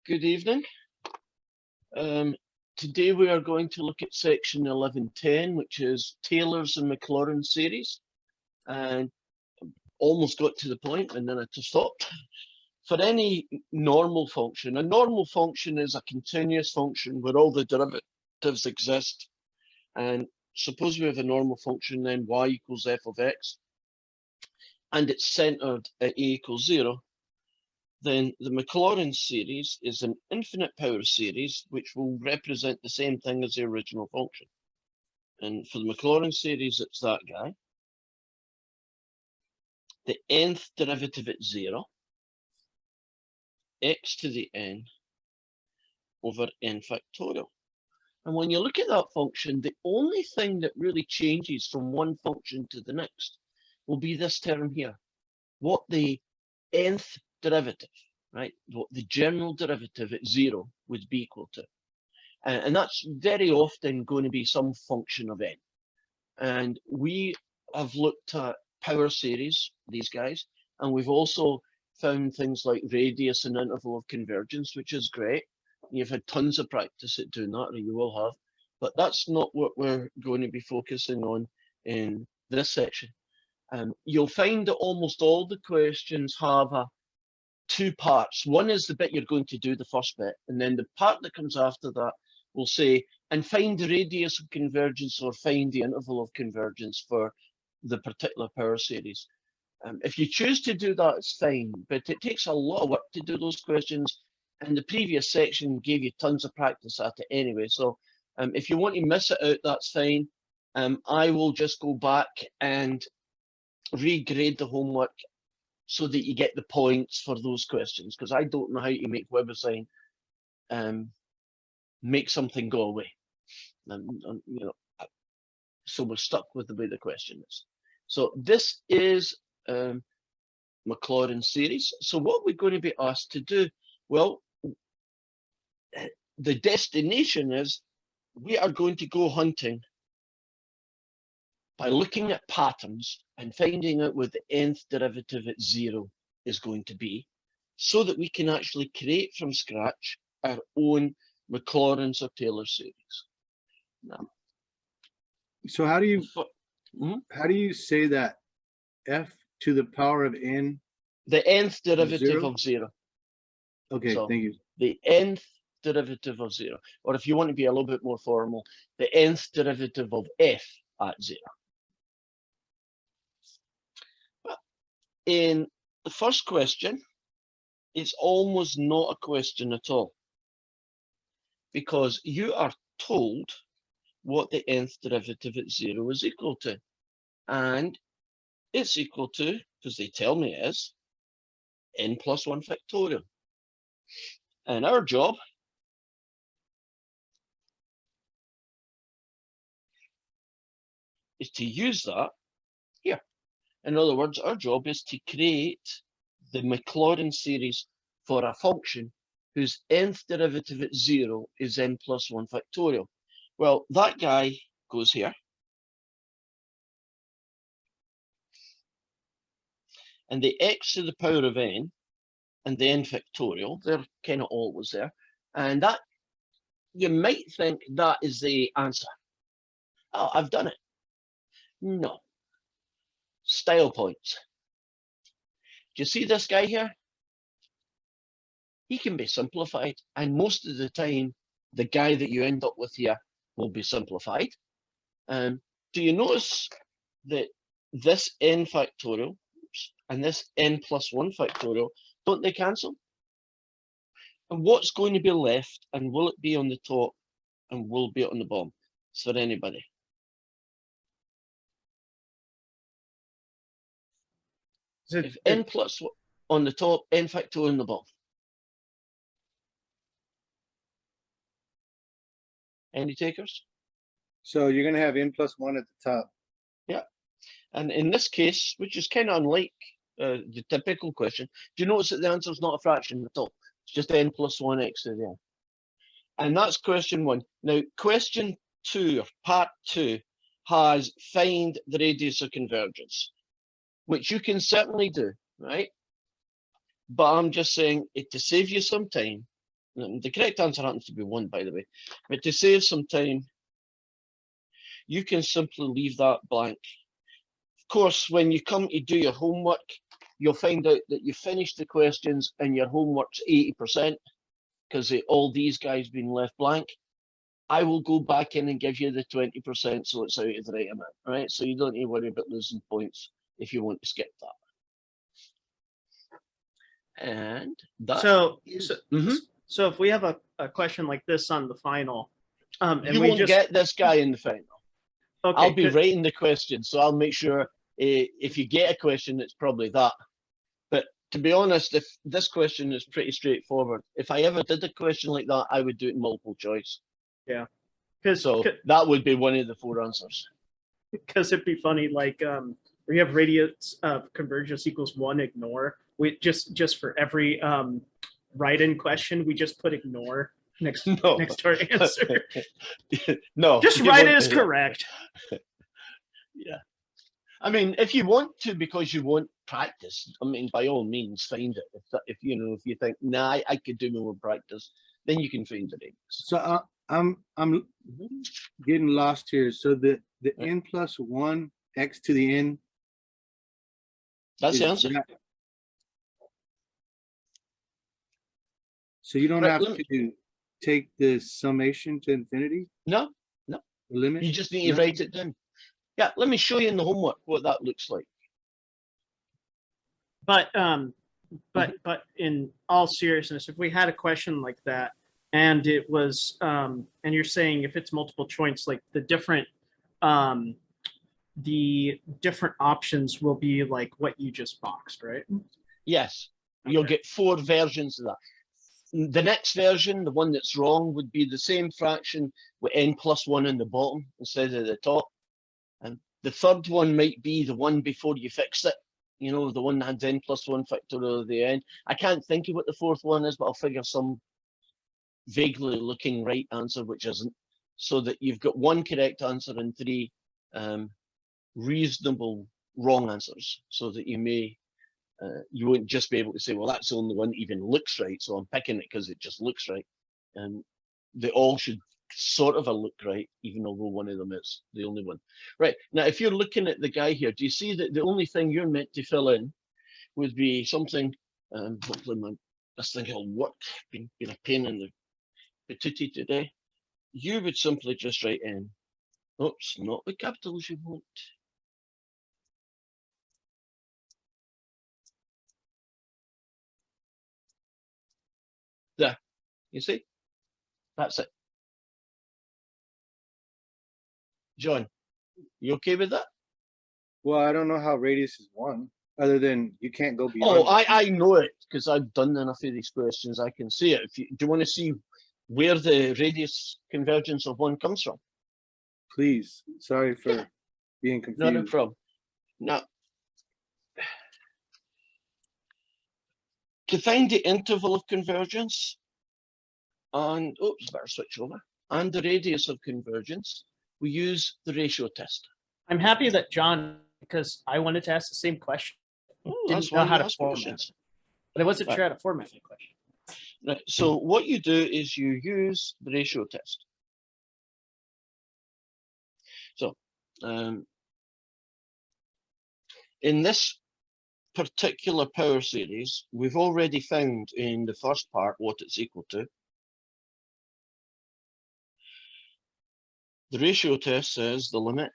Good evening. Today we are going to look at section 1110, which is Taylor's and Maclaurin series, and almost got to the point and then I just stopped. For any normal function, a normal function is a continuous function where all the derivatives exist. And suppose we have a normal function, then y equals f of x, and it's centered at a equals 0. Then the Maclaurin series is an infinite power series, which will represent the same thing as the original function. And for the Maclaurin series, it's that guy. The nth derivative at 0, x to the n over n factorial. And when you look at that function, the only thing that really changes from one function to the next will be this term here, what the nth derivative, right? What the general derivative at 0 would be equal to. And that's very often going to be some function of n. And we have looked at power series, these guys, and we've also found things like radius and interval of convergence, which is great. You've had tons of practice at doing that, or you will have, but that's not what we're going to be focusing on in this section. You'll find that almost all the questions have two parts. One is the bit you're going to do, the first bit, and then the part that comes after that will say, and find the radius of convergence or find the interval of convergence for the particular power series. If you choose to do that, it's fine, but it takes a lot of work to do those questions, and the previous section gave you tons of practice at it anyway. So if you want to miss it out, that's fine. I will just go back and regrade the homework so that you get the points for those questions, because I don't know how to make WebAssign make something go away. So we're stuck with the way the question is. So this is Maclaurin series. So what we're going to be asked to do, well, the destination is we are going to go hunting by looking at patterns and finding out what the nth derivative at 0 is going to be, so that we can actually create from scratch our own Maclaurin's or Taylor series. Now, so how do you say that f to the power of n? The nth derivative of 0. Okay, so thank you. The nth derivative of 0, or if you want to be a little bit more formal, the nth derivative of f at 0. But in the first question, it's almost not a question at all, because you are told what the nth derivative at 0 is equal to. And it's equal to, because they tell me it is, n plus 1 factorial. And our job is to use that here. In other words, our job is to create the Maclaurin series for a function whose nth derivative at 0 is n plus 1 factorial. Well, that guy goes here. And the x to the power of n and the n factorial, they're kind of always there. And that, you might think that is the answer. Oh, I've done it. No. Style points. Do you see this guy here? He can be simplified, and most of the time, the guy that you end up with here will be simplified. Do you notice that this n factorial and this n plus 1 factorial, don't they cancel? And what's going to be left, and will it be on the top, and will it be on the bottom? Is there anybody? If n plus on the top, n factorial on the bottom. Any takers? So you're going to have n plus 1 at the top. Yeah. And in this case, which is kind of unlike the typical question, do you notice that the answer is not a fraction at all? It's just n plus 1 x to the n. And that's question 1. Now, question 2, or part 2, has find the radius of convergence, which you can certainly do, right? But I'm just saying, to save you some time, The correct answer happens to be 1, by the way. But to save some time, you can simply leave that blank. Of course, when you come to do your homework, you'll find out that you finished the questions and your homework's 80% because all these guys been left blank. I will go back in and give you the 20% so it's out of the right amount, right? So you don't need to worry about losing points if you want to skip that. And that So Mhm. so if we have a question like this on the final, and You we won't just get this guy in the final. okay, I'll be good. writing the question, so I'll make sure if you get a question, it's probably that. But to be honest, if this question is pretty straightforward, if I ever did a question like that, I would do it in multiple choice. Yeah, because So that would be one of the 4 answers. it'd be funny, like we have radius of convergence equals 1, ignore. We just for every write-in question, we just put ignore next No. next to our answer. No. Just you write won't it as do that. correct. Yeah. I mean, if you want to, because you want practice, I mean, by all means, find it. If you think, nah, I could do more practice, then you can find it. So I'm getting lost here. So the n plus 1 x to the n. That's the is answer. that- So you don't Right, have let me- to take the summation to infinity, No, the limit. you just need to No? write it down. Yeah, let me show you in the homework what that looks like. But in all seriousness, if we had a question like that, and it was and you're saying if it's multiple choice, like the different options will be like what you just boxed, right? Yes, you'll Okay. get 4 versions of that. The next version, the one that's wrong, would be the same fraction with n plus 1 in the bottom instead of the top. And the third one might be the one before you fixed it. You know, the one that had n plus 1 factorial at the end. I can't think of what the 4th one is, but I'll figure some vaguely looking right answer, which isn't. So that you've got 1 correct answer and 3 reasonable wrong answers, so that you won't just be able to say, well, that's the only one that even looks right, so I'm picking it because it just looks right. And they all should sort of look right, even although one of them is the only one. Right, now if you're looking at the guy here, do you see that the only thing you're meant to fill in would be something, hopefully this thing will work, been a pain in the patootie today. You would simply just write in, oops, not the capitals you want. There, you see? That's it. John, you okay with that? Well, I don't know how radius is 1, other than you can't go Oh, beyond. I know it because I've done enough of these questions. I can see it. Do you want to see where the radius convergence of 1 comes from? Please, sorry for being confused. Not a problem. Now, to find the interval of convergence, and oops, better switch over, and the radius of convergence, we use the ratio test. I'm happy that John, because I wanted to ask the same question. Oh, Didn't that's know why how you to ask format questions. But I wasn't Right. sure how to format the question. Right. So what you do is you use the ratio test. So in this particular power series, we've already found in the first part what it's equal to. The ratio test says the limit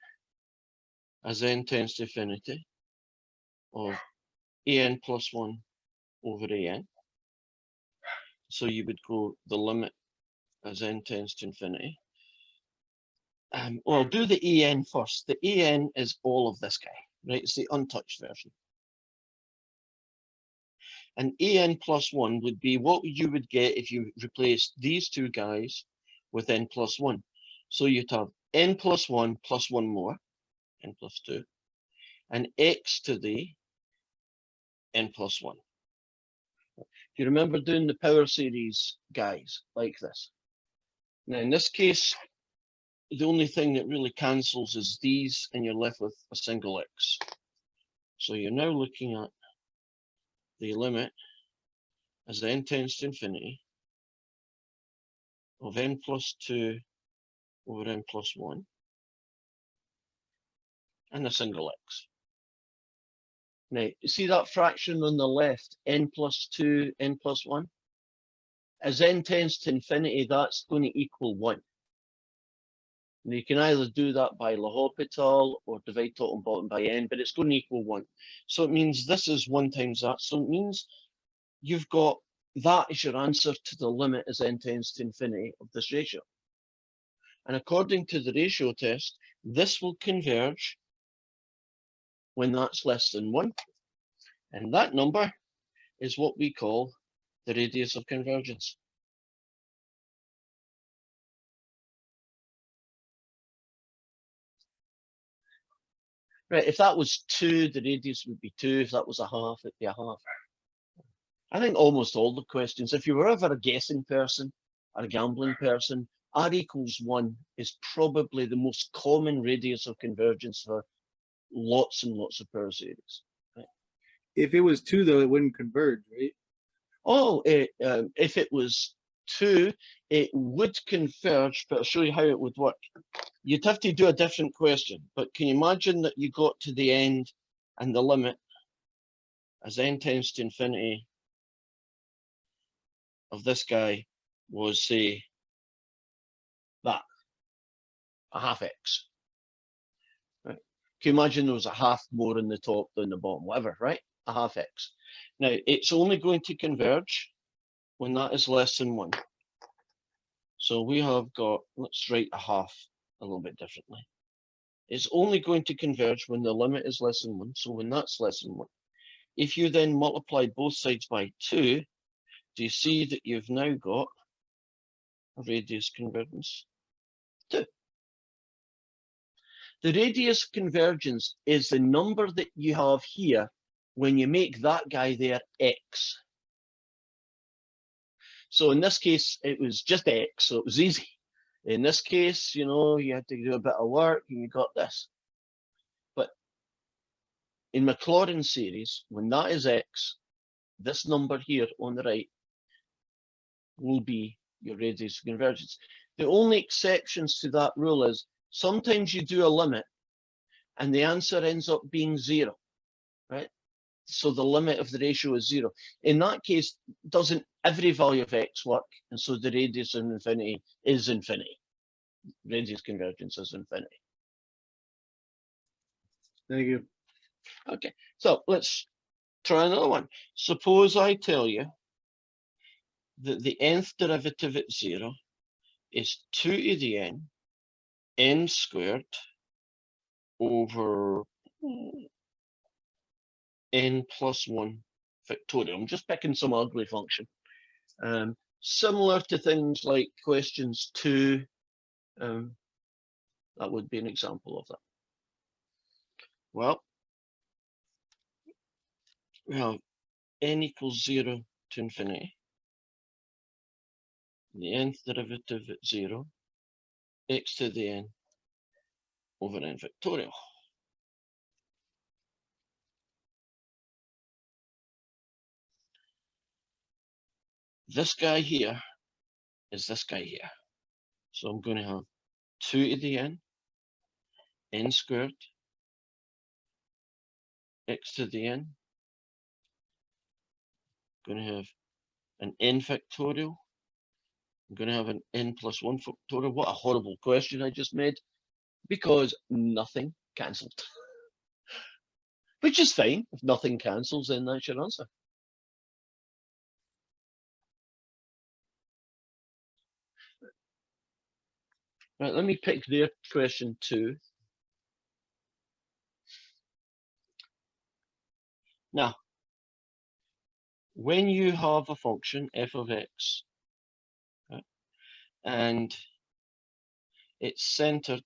as n tends to infinity of an plus 1 over an. So you would go the limit as n tends to infinity. Well, do the an first. The an is all of this guy, right? It's the untouched version. And an plus 1 would be what you would get if you replaced these 2 guys with n plus 1. So you'd have n plus 1 plus 1 more, n plus 2, and x to the n plus 1. Do you remember doing the power series guys like this? Now, in this case, the only thing that really cancels is these, and you're left with a single x. So you're now looking at the limit as n tends to infinity of n plus 2 over n plus 1 and a single x. Now, you see that fraction on the left, n plus 2, n plus 1? As n tends to infinity, that's going to equal 1. And you can either do that by L'Hopital or divide top and bottom by n, but it's going to equal 1. So it means this is 1 times that. So it means you've got that as your answer to the limit as n tends to infinity of this ratio. And according to the ratio test, this will converge when that's less than 1. And that number is what we call the radius of convergence. Right, if that was 2, the radius would be 2. If that was a half, it'd be a half. I think almost all the questions, if you were ever a guessing person or a gambling person, r equals 1 is probably the most common radius of convergence for lots and lots of power series. Right? If it was 2, though, it wouldn't converge, right? Oh, if it was 2, it would converge, but I'll show you how it would work. You'd have to do a different question, but can you imagine that you got to the end and the limit as n tends to infinity of this guy was, say, that, a half x. Right? Can you imagine there was a half more in the top than the bottom, whatever, right? A half x. Now, it's only going to converge when that is less than 1. So we have got, let's write a half a little bit differently. It's only going to converge when the limit is less than 1. So when that's less than 1. If you then multiply both sides by 2, do you see that you've now got a radius convergence? 2. The radius convergence is the number that you have here when you make that guy there x. So in this case, it was just x, so it was easy. In this case, you know, you had to do a bit of work and you got this. But in Maclaurin series, when that is x, this number here on the right will be your radius of convergence. The only exceptions to that rule is sometimes you do a limit and the answer ends up being 0, right? So the limit of the ratio is 0. In that case, doesn't every value of x work? And so the radius of infinity is infinity. Radius convergence is infinity. Thank you. Okay, so let's try another one. Suppose I tell you that the nth derivative at 0 is 2 to the n squared over n plus 1 factorial. I'm just picking some ugly function. Similar to things like questions 2, that would be an example of that. Well, we have n equals 0 to infinity. The nth derivative at 0, x to the n over n factorial. This guy here is this guy here. So I'm going to have 2 to the n squared, x to the n. I'm going to have an n factorial. I'm going to have an n plus 1 factorial. What a horrible question I just made, because nothing cancelled. Which is fine. If nothing cancels, then that's your answer. Right, let me pick their question 2. Now, when you have a function f of x, right, and it's centered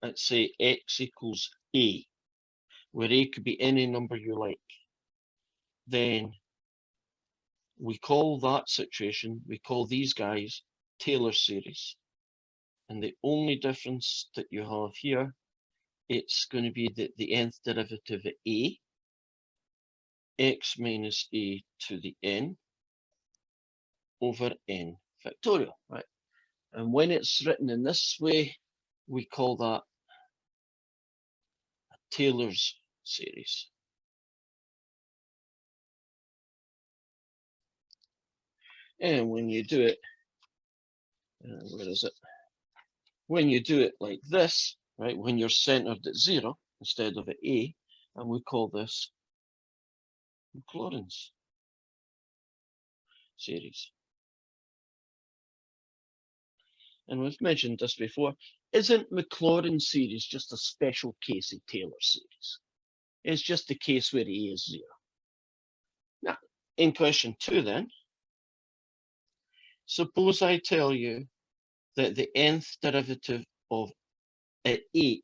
at, say, x equals a, where a could be any number you like, then we call that situation, we call these guys Taylor series. And the only difference that you have here, it's going to be that the nth derivative at a, x minus a to the n, over n factorial, right? And when it's written in this way, we call that a Taylor's series. And when you do it, where is it? When you do it like this, right, when you're centered at 0 instead of at A, and we call this Maclaurin's series. And we've mentioned this before. Isn't Maclaurin's series just a special case of Taylor's series? It's just the case where A is 0. Now, in question 2 then, suppose I tell you that the nth derivative of at 8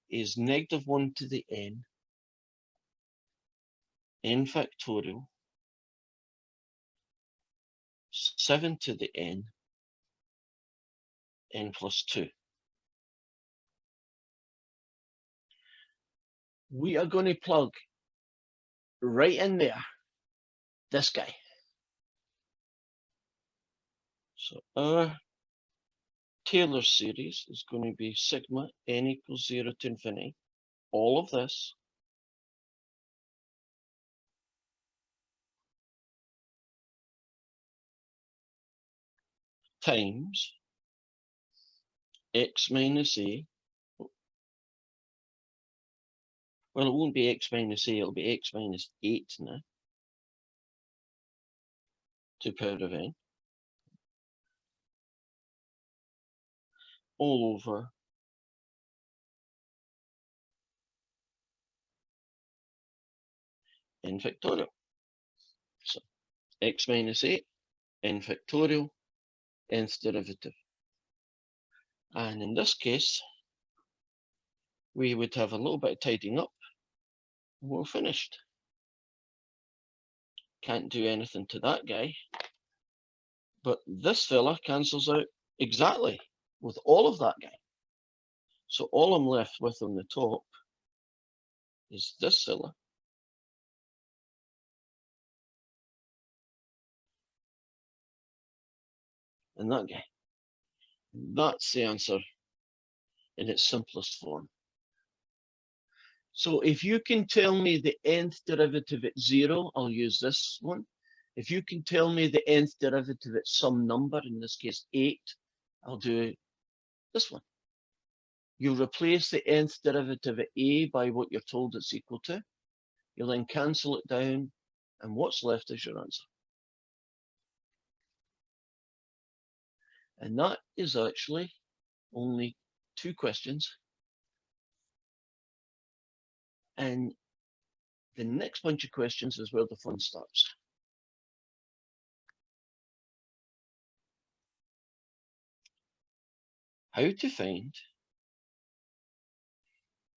is -1 to the n factorial, 7 to the n plus 2. We are going to plug right in there this guy. So our Taylor series is going to be sigma n equals 0 to infinity, all of this, times x minus a. Well, it won't be x minus a, it'll be x minus 8 now, to the power of n, all over n factorial. So x minus 8, n factorial, nth derivative. And in this case, we would have a little bit of tidying up, and we're finished. Can't do anything to that guy. But this fella cancels out exactly with all of that guy. So all I'm left with on the top is this fella. And that guy. That's the answer in its simplest form. So if you can tell me the nth derivative at 0, I'll use this one. If you can tell me the nth derivative at some number, in this case 8, I'll do this one. You replace the nth derivative at a by what you're told it's equal to. You'll then cancel it down, and what's left is your answer. And that is actually only 2 questions. And the next bunch of questions is where the fun starts. How to find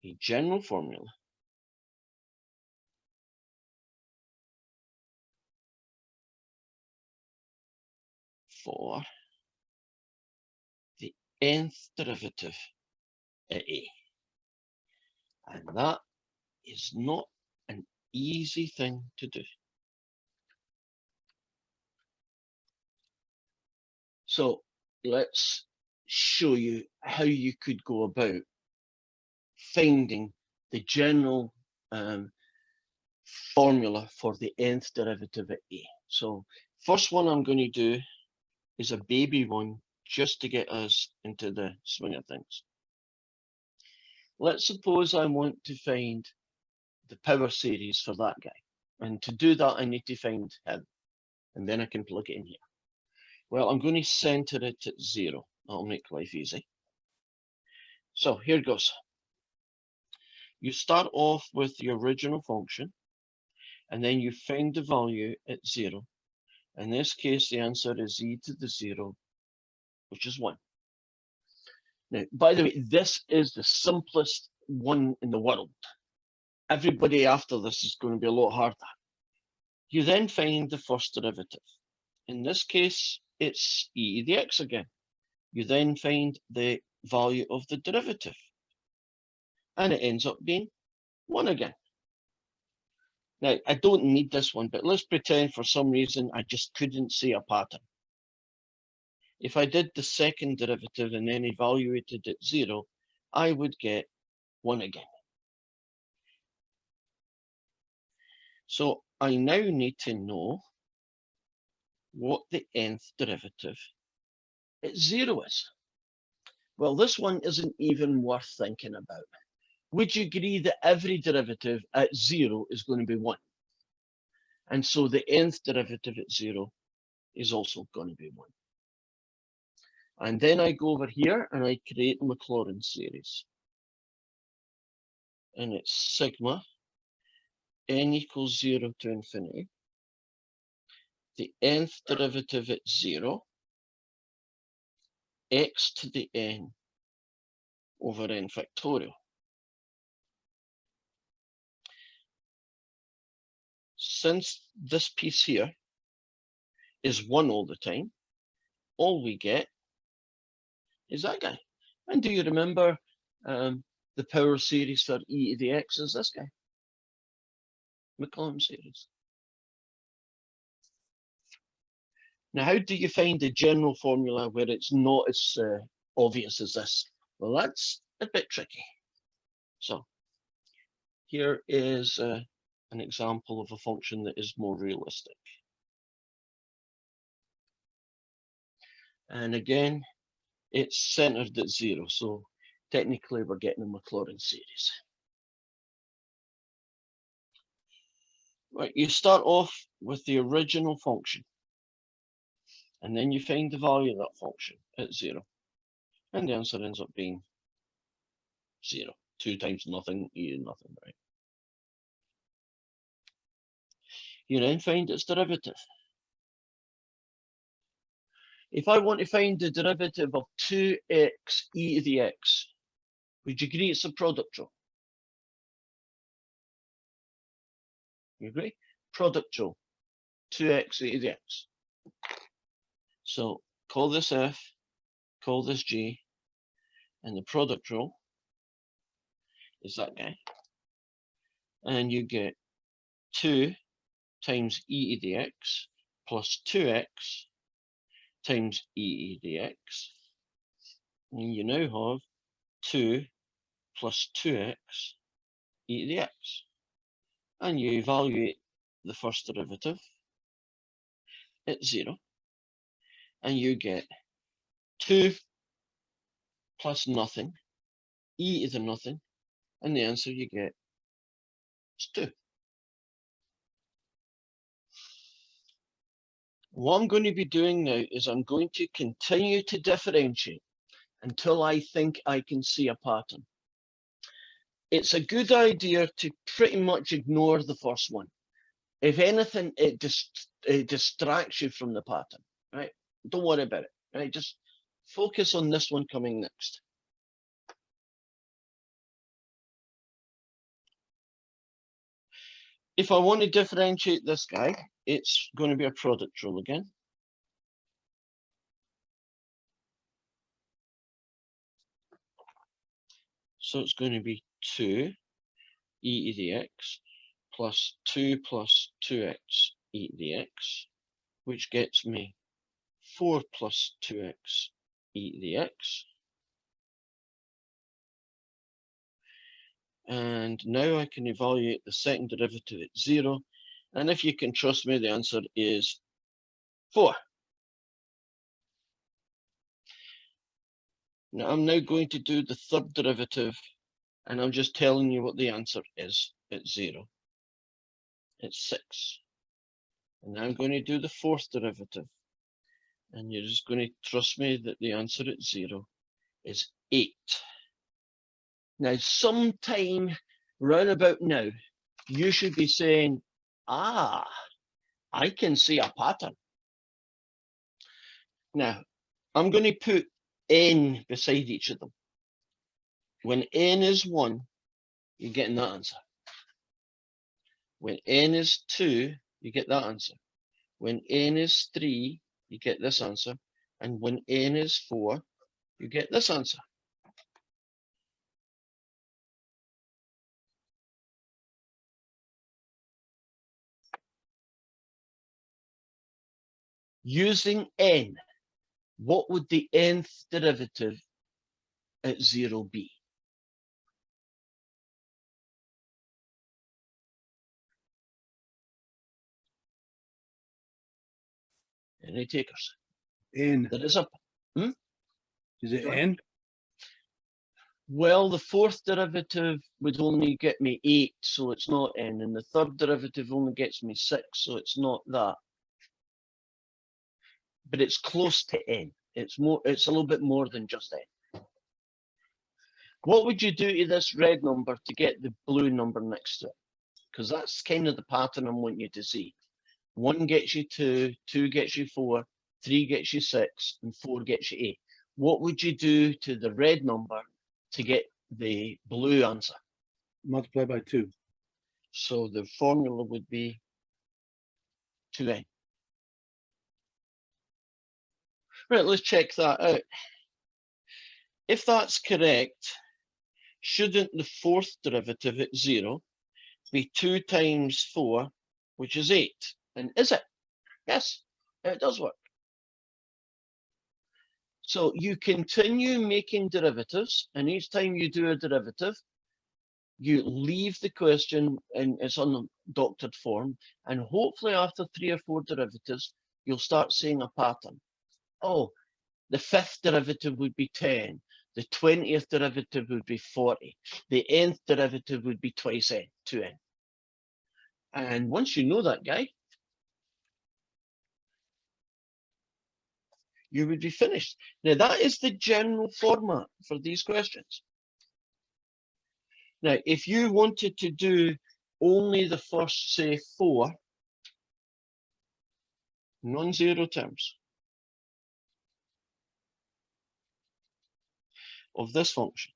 a general formula for the nth derivative at a. And that is not an easy thing to do. So let's show you how you could go about finding the general formula for the nth derivative at a. So first one I'm going to do is a baby one, just to get us into the swing of things. Let's suppose I want to find the power series for that guy. And to do that, I need to find him. And then I can plug it in here. Well, I'm going to center it at 0. That'll make life easy. So here goes. You start off with the original function, and then you find the value at 0. In this case, the answer is e to the 0, which is 1. Now, by the way, this is the simplest one in the world. Everybody after this is going to be a lot harder. You then find the first derivative. In this case, it's e to the x again. You then find the value of the derivative. And it ends up being 1 again. Now, I don't need this one, but let's pretend for some reason I just couldn't see a pattern. If I did the second derivative and then evaluated at 0, I would get 1 again. So I now need to know what the nth derivative at 0 is. Well, this one isn't even worth thinking about. Would you agree that every derivative at 0 is going to be 1? And so the nth derivative at 0 is also going to be 1. And then I go over here and I create a Maclaurin series. And it's sigma n equals 0 to infinity. The nth derivative at 0, x to the n over n factorial. Since this piece here is 1 all the time, all we get is that guy. And do you remember the power series for e to the x is this guy? Maclaurin series. Now, how do you find the general formula where it's not as obvious as this? Well, that's a bit tricky. So here is an example of a function that is more realistic. And again, it's centered at 0, so technically we're getting a Maclaurin series. Right, you start off with the original function, and then you find the value of that function at 0, and the answer ends up being 0. 2 times nothing, e to nothing, right? You then find its derivative. If I want to find the derivative of 2x e to the x, would you agree it's a product rule? You agree? Product rule, 2x e to the x. So call this f, call this g, and the product rule is that guy. And you get 2 times e to the x plus 2x times e to the x. And you now have 2 plus 2x e to the x. And you evaluate the first derivative at 0. And you get 2 plus nothing, e to the nothing. And the answer you get is 2. What I'm going to be doing now is I'm going to continue to differentiate until I think I can see a pattern. It's a good idea to pretty much ignore the first one. If anything, it distracts you from the pattern, right? Don't worry about it, right? Just focus on this one coming next. If I want to differentiate this guy, it's going to be a product rule again. So it's going to be 2 e to the x plus 2 plus 2x e to the x, which gets me 4 plus 2x e to the x. And now I can evaluate the second derivative at 0. And if you can trust me, the answer is 4. Now I'm now going to do the third derivative, and I'm just telling you what the answer is at 0. It's 6. And now I'm going to do the fourth derivative. And you're just going to trust me that the answer at 0 is 8. Now, sometime round about now, you should be saying, ah, I can see a pattern. Now, I'm going to put n beside each of them. When n is 1, you're getting that answer. When n is 2, you get that answer. When n is 3, you get this answer. And when n is 4, you get this answer. Using n, what would the nth derivative at 0 be? Any takers? N. There is a, Is it Sure. N? well, the fourth derivative would only get me 8, so it's not n, and the third derivative only gets me 6, so it's not that. But it's close to n. It's a little bit more than just n. What would you do to this red number to get the blue number next to it? Because that's kind of the pattern I want you to see. 1 gets you 2, 2 gets you 4, 3 gets you 6, and 4 gets you 8. What would you do to the red number to get the blue answer? Multiply by 2. So the formula would be 2n. Right, let's check that out. If that's correct, shouldn't the fourth derivative at 0 be 2 times 4, which is 8? And is it? Yes, it does work. So you continue making derivatives, and each time you do a derivative, you leave the question and it's on the doctored form, and hopefully after 3 or 4 derivatives, you'll start seeing a pattern. Oh, the 5th derivative would be 10. The 20th derivative would be 40. The nth derivative would be twice n, 2n. And once you know that, guy, you would be finished. Now, that is the general format for these questions. Now, if you wanted to do only the first, say, 4 non-zero terms of this function,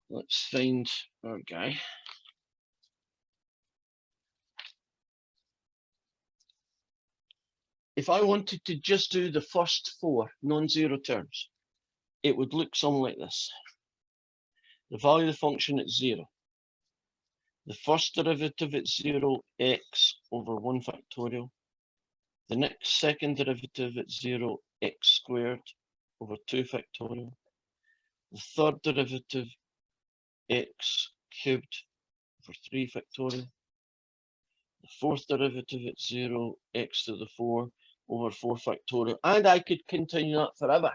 let's find our guy. If I wanted to just do the first 4 non-zero terms, it would look something like this. The value of the function at 0. The first derivative at 0, x over 1 factorial. The next second derivative at 0, x squared over 2 factorial. The third derivative, x cubed over 3 factorial. The fourth derivative at 0, x to the 4 over 4 factorial. And I could continue that forever.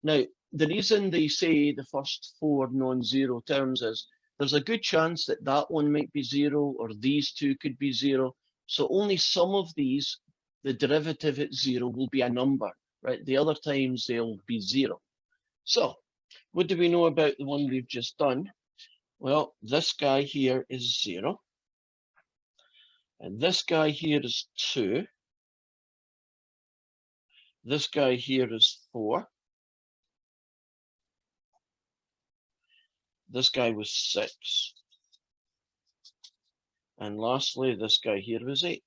Now, the reason they say the first 4 non-zero terms is there's a good chance that that one might be 0 or these two could be 0. So only some of these, the derivative at 0 will be a number, right? The other times they'll be 0. So what do we know about the one we've just done? Well, this guy here is 0. And this guy here is 2. This guy here is 4. This guy was 6. And lastly, this guy here was 8.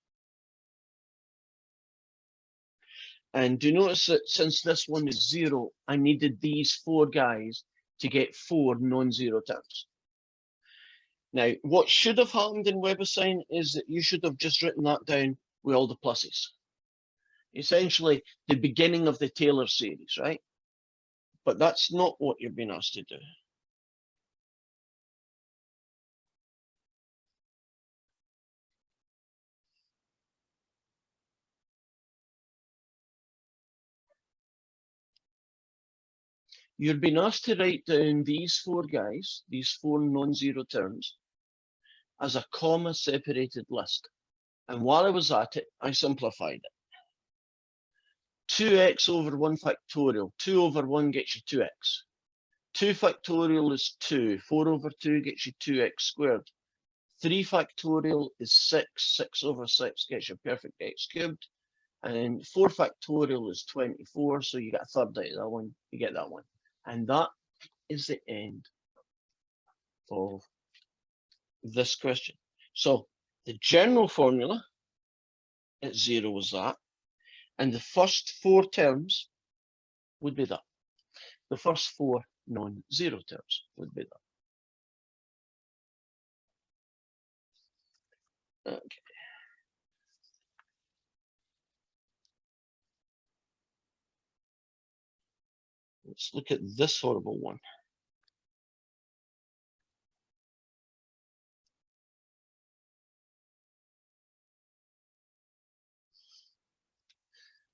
And do you notice that since this one is 0, I needed these 4 guys to get 4 non-zero terms. Now, what should have happened in WebAssign is that you should have just written that down with all the pluses. Essentially, the beginning of the Taylor series, right? But that's not what you're being asked to do. You're being asked to write down these 4 guys, these 4 non-zero terms, as a comma-separated list. And while I was at it, I simplified it. 2x over 1 factorial. 2 over 1 gets you 2x. 2 factorial is 2. 4 over 2 gets you 2x squared. 3 factorial is 6. 6 over 6 gets you perfect x cubed. And 4 factorial is 24. So you get a third out of that one. You get that one. And that is the end of this question. So the general formula at 0 was that. And the first 4 terms would be that. The first 4 non-zero terms would be that. Okay. Let's look at this horrible one.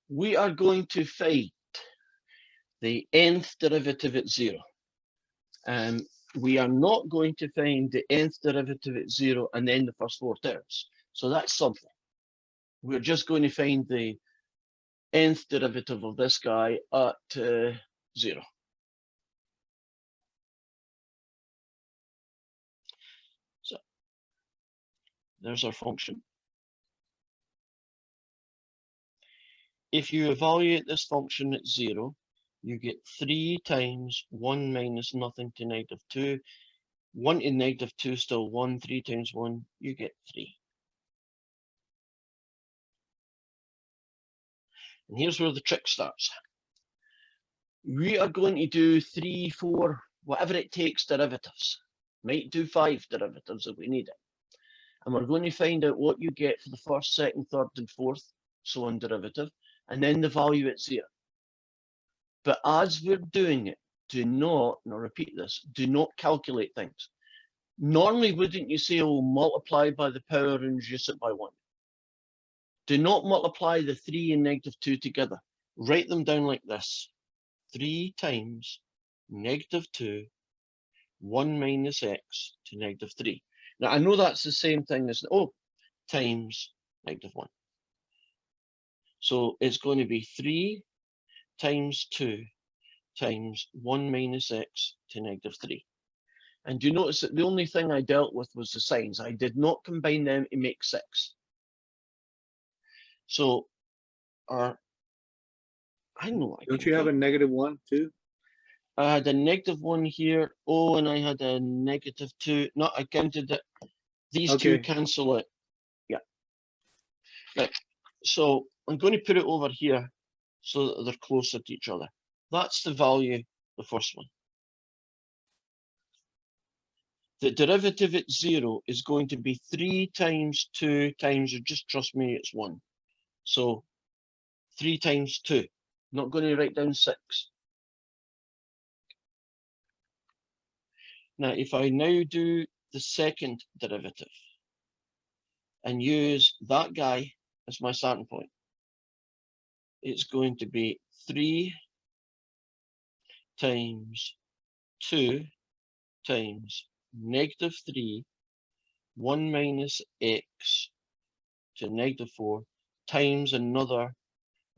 We are going to find the nth derivative at 0. We are not going to find the nth derivative at 0 and then the first 4 terms. So that's something. We're just going to find the nth derivative of this guy at 0. So there's our function. If you evaluate this function at 0, you get 3 times 1 minus nothing to negative 2. 1 to negative 2 still 1. 3 times 1, you get 3. And here's where the trick starts. We are going to do 3, 4, whatever it takes derivatives. Might do 5 derivatives if we need it. And we're going to find out what you get for the first, second, third, and fourth, so on derivative, and then the value at 0. But as we're doing it, do not, and I'll repeat this, do not calculate things. Normally, wouldn't you say, oh, multiply by the power and reduce it by 1? Do not multiply the 3 and negative 2 together. Write them down like this. 3 times negative 2, 1 minus x to negative 3. Now, I know that's the same thing as, times negative 1. So it's going to be 3 times 2 times 1 minus x to negative 3. And you notice that the only thing I dealt with was the signs. I did not combine them to make 6. So, I know. Don't you have a -1 too? I had a -1 here. Oh, and I had a -2. No, I counted it. These two cancel it. Yeah. Right. So I'm going to put it over here so that they're closer to each other. That's the value, the first one. The derivative at 0 is going to be 3 times 2 times, or just trust me, it's 1. So 3 times 2. I'm not going to write down 6. Now, if I now do the second derivative and use that guy as my starting point, it's going to be 3 times 2 times negative 3, 1 minus x to negative 4 times another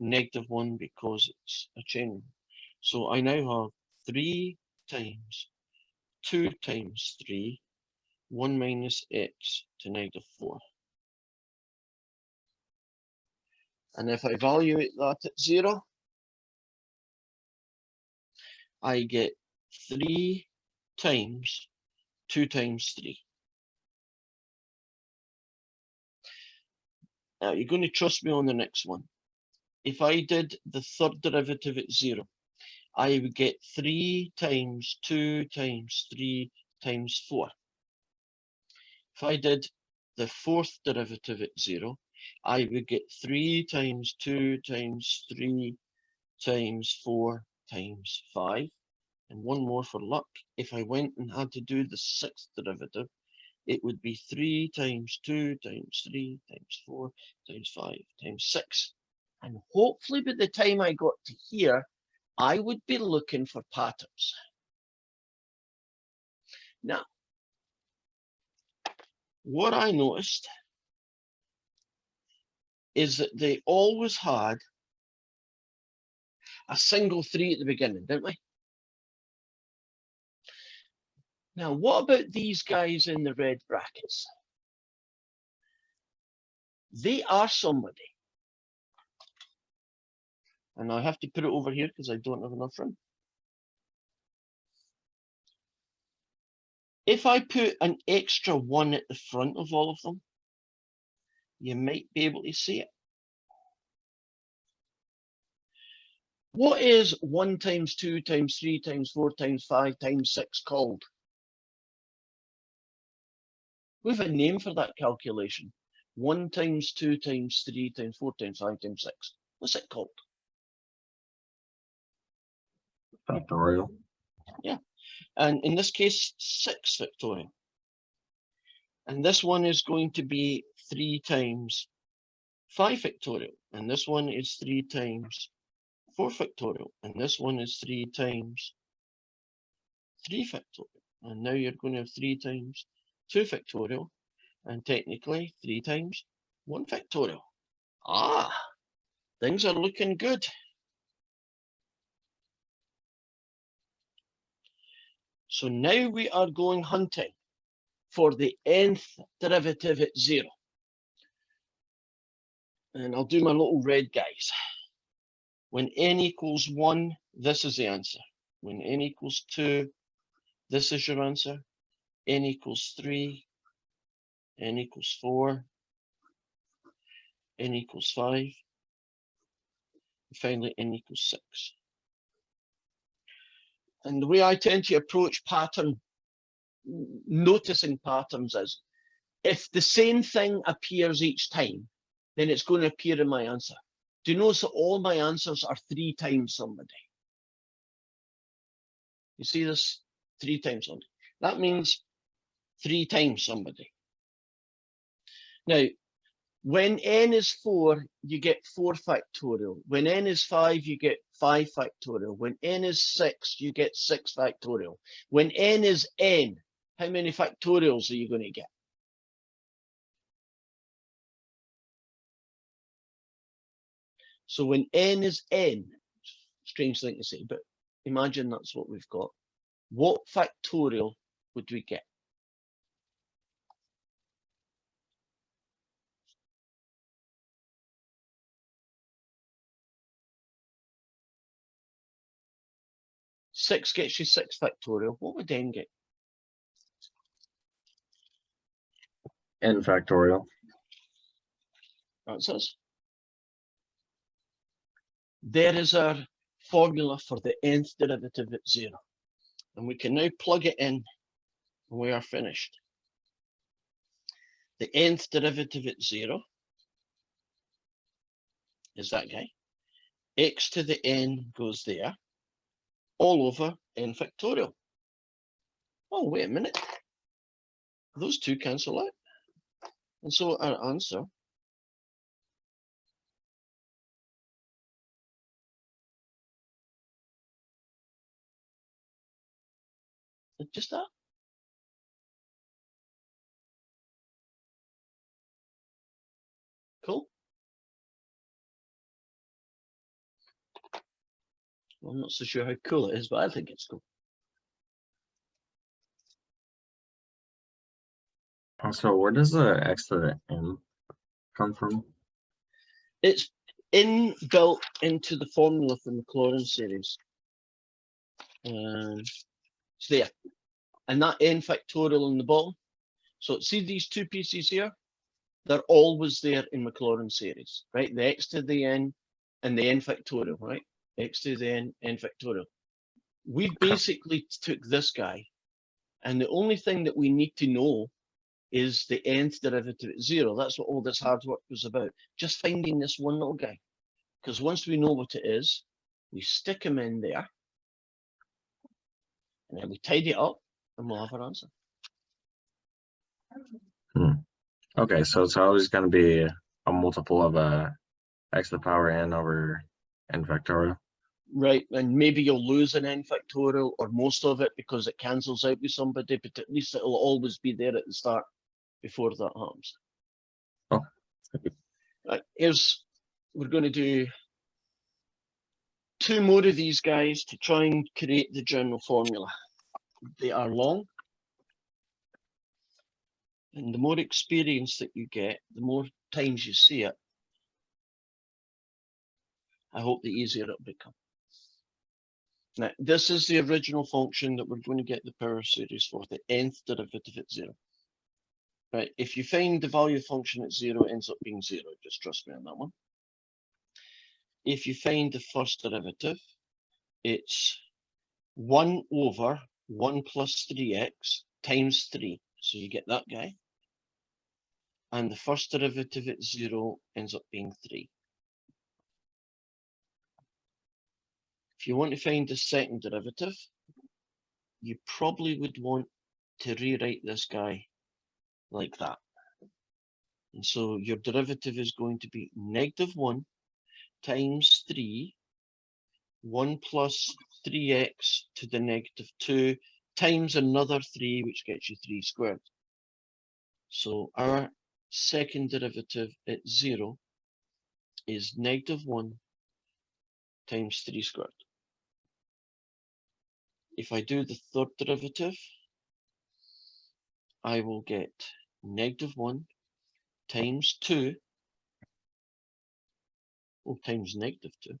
-1 because it's a chain rule. So I now have 3 times 2 times 3, 1 minus x to negative 4. And if I evaluate that at 0, I get 3 times 2 times 3. Now you're going to trust me on the next one. If I did the third derivative at 0, I would get 3 times 2 times 3 times 4. If I did the fourth derivative at 0, I would get 3 times 2 times 3 times 4 times 5. And one more for luck. If I went and had to do the sixth derivative, it would be 3 times 2 times 3 times 4 times 5 times 6. And hopefully by the time I got to here, I would be looking for patterns. Now, what I noticed is that they always had a single 3 at the beginning, didn't they? Now, what about these guys in the red brackets? They are somebody. And I have to put it over here because I don't have enough room. If I put an extra 1 at the front of all of them, you might be able to see it. What is 1 times 2 times 3 times 4 times 5 times 6 called? We have a name for that calculation. 1 times 2 times 3 times 4 times 5 times 6. What's it called? Factorial. And in this case, 6 factorial. And this one is going to be 3 times 5 factorial. And this one is 3 times 4 factorial. And this one is 3 times 3 factorial. And now you're going to have 3 times 2 factorial. And technically 3 times 1 factorial. Ah, things are looking good. So now we are going hunting for the nth derivative at 0. And I'll do my little red guys. When n equals 1, this is the answer. When n equals 2, this is your answer. N equals 3, n equals 4, n equals 5, and finally n equals 6. And the way I tend to approach noticing patterns is, if the same thing appears each time, then it's going to appear in my answer. Do you notice that all my answers are 3 times somebody? You see this? 3 times somebody. That means 3 times somebody. Now, when n is 4, you get 4 factorial. When n is 5, you get 5 factorial. When n is 6, you get 6 factorial. When n is n, how many factorials are you going to get? So when n is n, strange thing to say, but imagine that's what we've got. What factorial would we get? Six gets you 6 factorial. What would n get? N factorial. That's us. There is our formula for the nth derivative at 0. And we can now plug it in and we are finished. The nth derivative at 0 is that guy. X to the n goes there, all over n factorial. Oh, wait a minute. Those two cancel out. And so our answer is just that. Cool. Well, I'm not so sure how cool it is, but I think it's cool. So where does the x to the n come from? It's inbuilt into the formula for the Maclaurin series. It's there. And that n factorial in the bottom. So see these two pieces here? They're always there in Maclaurin series, right? The x to the n and the n factorial, right? X to the n, n factorial. We basically took this guy, and the only thing that we need to know is the nth derivative at 0. That's what all this hard work was about. Just finding this one little guy. Because once we know what it is, we stick him in there, and then we tidy it up, and we'll have our answer. Okay, so it's always going to be a multiple of x to the power n over n factorial. Right, and maybe you'll lose an n factorial or most of it because it cancels out with somebody, but at least it'll always be there at the start before that happens. Oh. Right, we're going to do 2 more of these guys to try and create the general formula. They are long, and the more experience that you get, the more times you see it, I hope the easier it'll become. Now, this is the original function that we're going to get the power series for, the nth derivative at 0. Right, if you find the value of function at 0, it ends up being 0. Just trust me on that one. If you find the first derivative, it's 1 over 1 plus 3x times 3. So you get that guy. and the first derivative at 0 ends up being 3. If you want to find the second derivative, you probably would want to rewrite this guy like that. And so your derivative is going to be -1 times 3, 1 plus 3x to the -2 times another 3, which gets you 3 squared. So our second derivative at 0 is -1 times 3 squared. If I do the third derivative, I will get -1 times 2, times -2,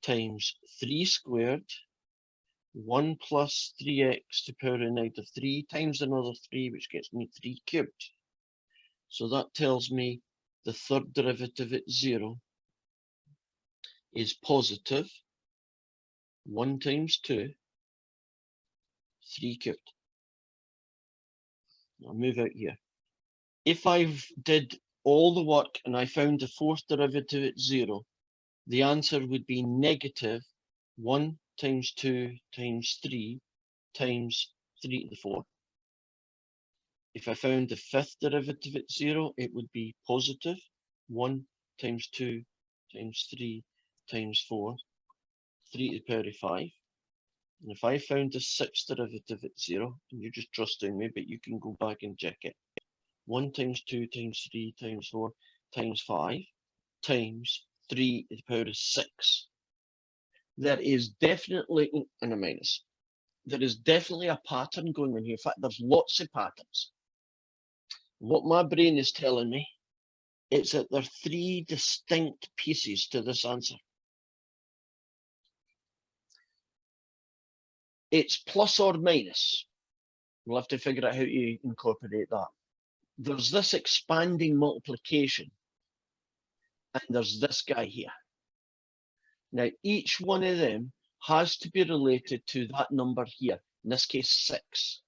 times 3 squared, 1 plus 3x to the power of -3 times another 3, which gets me 3 cubed. So that tells me the third derivative at 0 is positive 1 times 2, 3 cubed. I'll move out here. If I did all the work and I found the fourth derivative at 0, the answer would be -1 times 2 times 3 times 3 to the 4. If I found the fifth derivative at 0, it would be positive 1 times 2 times 3 times 4, 3 to the power of 5. And if I found the sixth derivative at 0, and you're just trusting me, but you can go back and check it. 1 times 2 times 3 times 4 times 5 times 3 to the power of 6. There is definitely, and a minus, there is definitely a pattern going on here. In fact, there's lots of patterns. What my brain is telling me is that there are 3 distinct pieces to this answer. It's plus or minus. We'll have to figure out how to incorporate that. There's this expanding multiplication, and there's this guy here. Now, each one of them has to be related to that number here, in this case 6.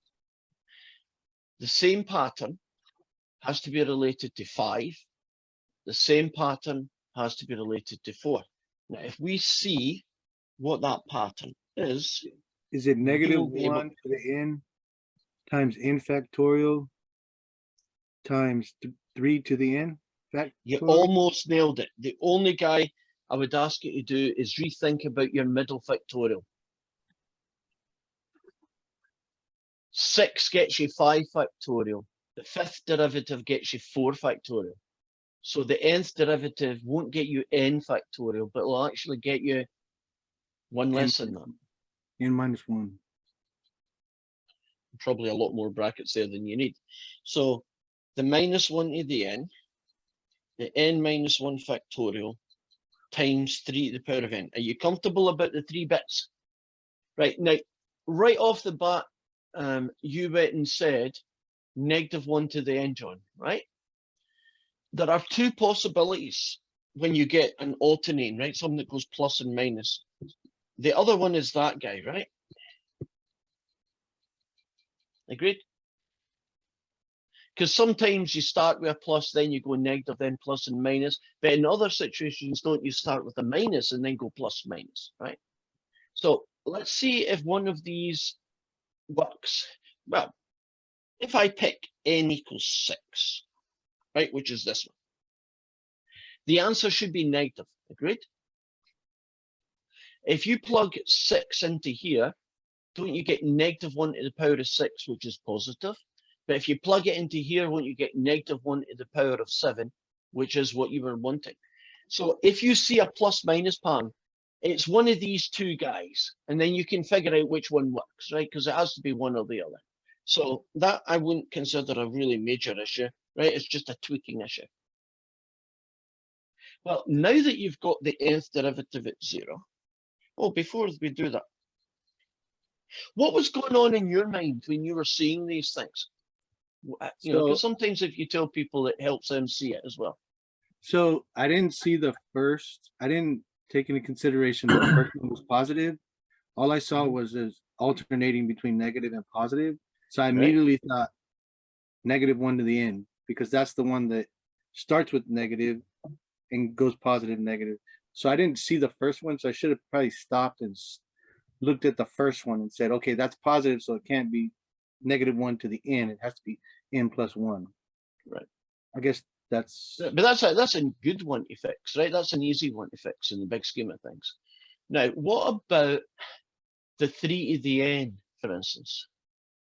The same pattern has to be related to 5. The same pattern has to be related to 4. Now, if we see what that pattern is it negative We'll be able- 1 to the n times n factorial times 3 to the n factorial? you almost nailed it. The only guy I would ask you to do is rethink about your middle factorial. 6 gets you 5 factorial. The fifth derivative gets you 4 factorial. So the nth derivative won't get you n factorial, but will actually get you one less than that. N minus 1. Probably a lot more brackets there than you need. So the -1 to the n, the n minus 1 factorial times 3 to the power of n. Are you comfortable about the 3 bits? Right, now, right off the bat, you went and said -1 to the n, John, right? There are 2 possibilities when you get an alternating, right? Something that goes plus and minus. The other one is that guy, right? Agreed? Because sometimes you start with a plus, then you go negative, then plus and minus. But in other situations, don't you start with a minus and then go plus minus, right? So let's see if one of these works. Well, if I pick n equals 6, right, which is this one, the answer should be negative, agreed? If you plug 6 into here, don't you get -1 to the power of 6, which is positive? But if you plug it into here, won't you get -1 to the power of 7, which is what you were wanting? So if you see a plus minus pattern, it's one of these 2 guys, and then you can figure out which one works, right? Because it has to be one or the other. So that I wouldn't consider a really major issue, right? It's just a tweaking issue. Well, now that you've got the nth derivative at 0, before we do that, what was going on in your mind when you were seeing these things? You know, because sometimes if you tell people, it helps them see it as well. So I didn't see the first, I didn't take into consideration the first one was positive. All I saw was alternating between negative and positive. So I immediately thought -1 to the n, because that's the one that starts with negative and goes positive, negative. So I didn't see the first one, so I should have probably stopped and looked at the first one and said, okay, that's positive, so it can't be -1 to the n. It has to be n plus 1. Right. I guess that's But that's a good one to fix, right? That's an easy one to fix in the big scheme of things. Now, what about the 3 to the n, for instance?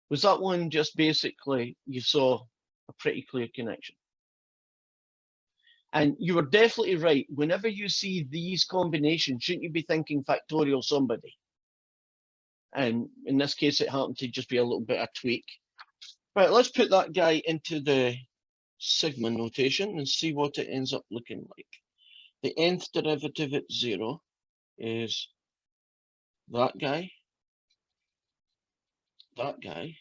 Was that one just basically you saw a pretty clear connection? And you were definitely right. Whenever you see these combinations, shouldn't you be thinking factorial somebody? And in this case, it happened to just be a little bit of tweak. Right, let's put that guy into the sigma notation and see what it ends up looking like. The nth derivative at 0 is that guy, that guy,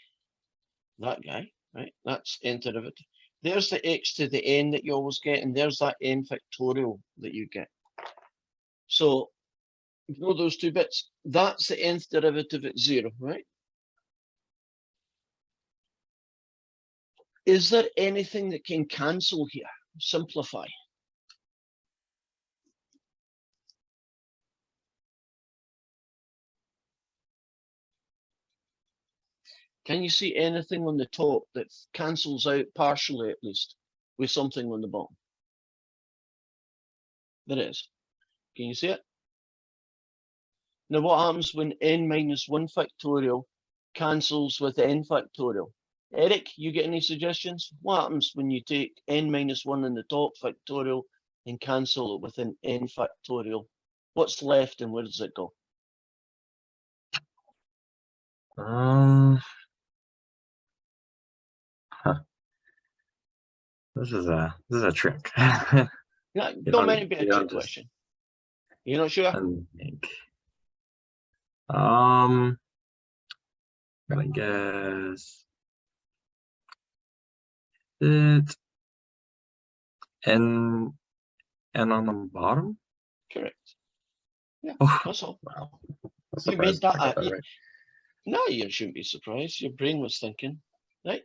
that guy, right? That's n derivative. There's the x to the n that you always get, and there's that n factorial that you get. So ignore those two bits. That's the nth derivative at 0, right? Is there anything that can cancel here? Simplify. Can you see anything on the top that cancels out partially, at least, with something on the bottom? There is. Can you see it? Now, what happens when n minus 1 factorial cancels with n factorial? Eric, you get any suggestions? What happens when you take n minus 1 in the top factorial and cancel it with an n factorial? What's left and where does it go? This is a trick. Yeah, You don't mind it be a you don't trick just question. You're not sure? think. I'm gonna guess it and on the bottom. Correct. Yeah, Oh, that's all. wow. You made that. I got that right. No, you shouldn't be surprised. Your brain was thinking, right?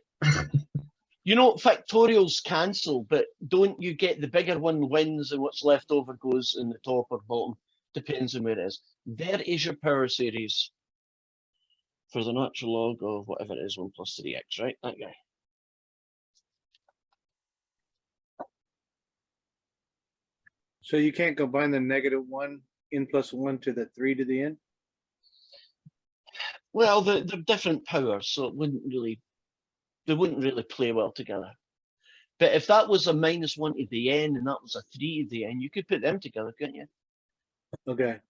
You know, factorials cancel, but don't you get the bigger one wins and what's left over goes in the top or bottom? Depends on where it is. There is your power series for the natural log of whatever it is, 1 plus 3x, right? That guy. so you can't combine the -1 n plus 1 to the 3 to the n. Well, they're different powers, so they wouldn't really play well together. But if that was a -1 to the n and that was a 3 to the n, you could put them together, couldn't you? Okay.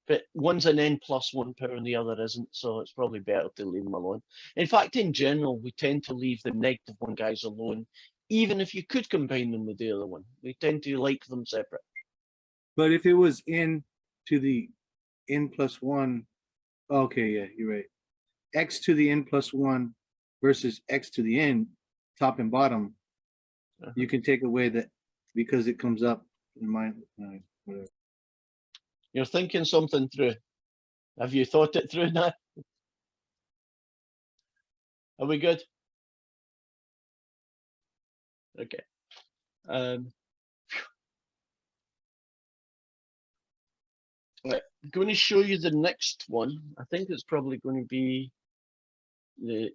But one's an n plus 1 power and the other isn't, so it's probably better to leave them alone. In fact, in general, we tend to leave the -1 guys alone, even if you could combine them with the other one. We tend to like them separate. But if it was n to the n plus 1, okay, yeah, you're right. X to the n plus 1 versus x to the n, top and bottom, you can take away that because it comes up in mind. Whatever. You're thinking something through. Have you thought it through now? Are we good? Okay. Right. I'm going to show you the next one. I think it's probably going to be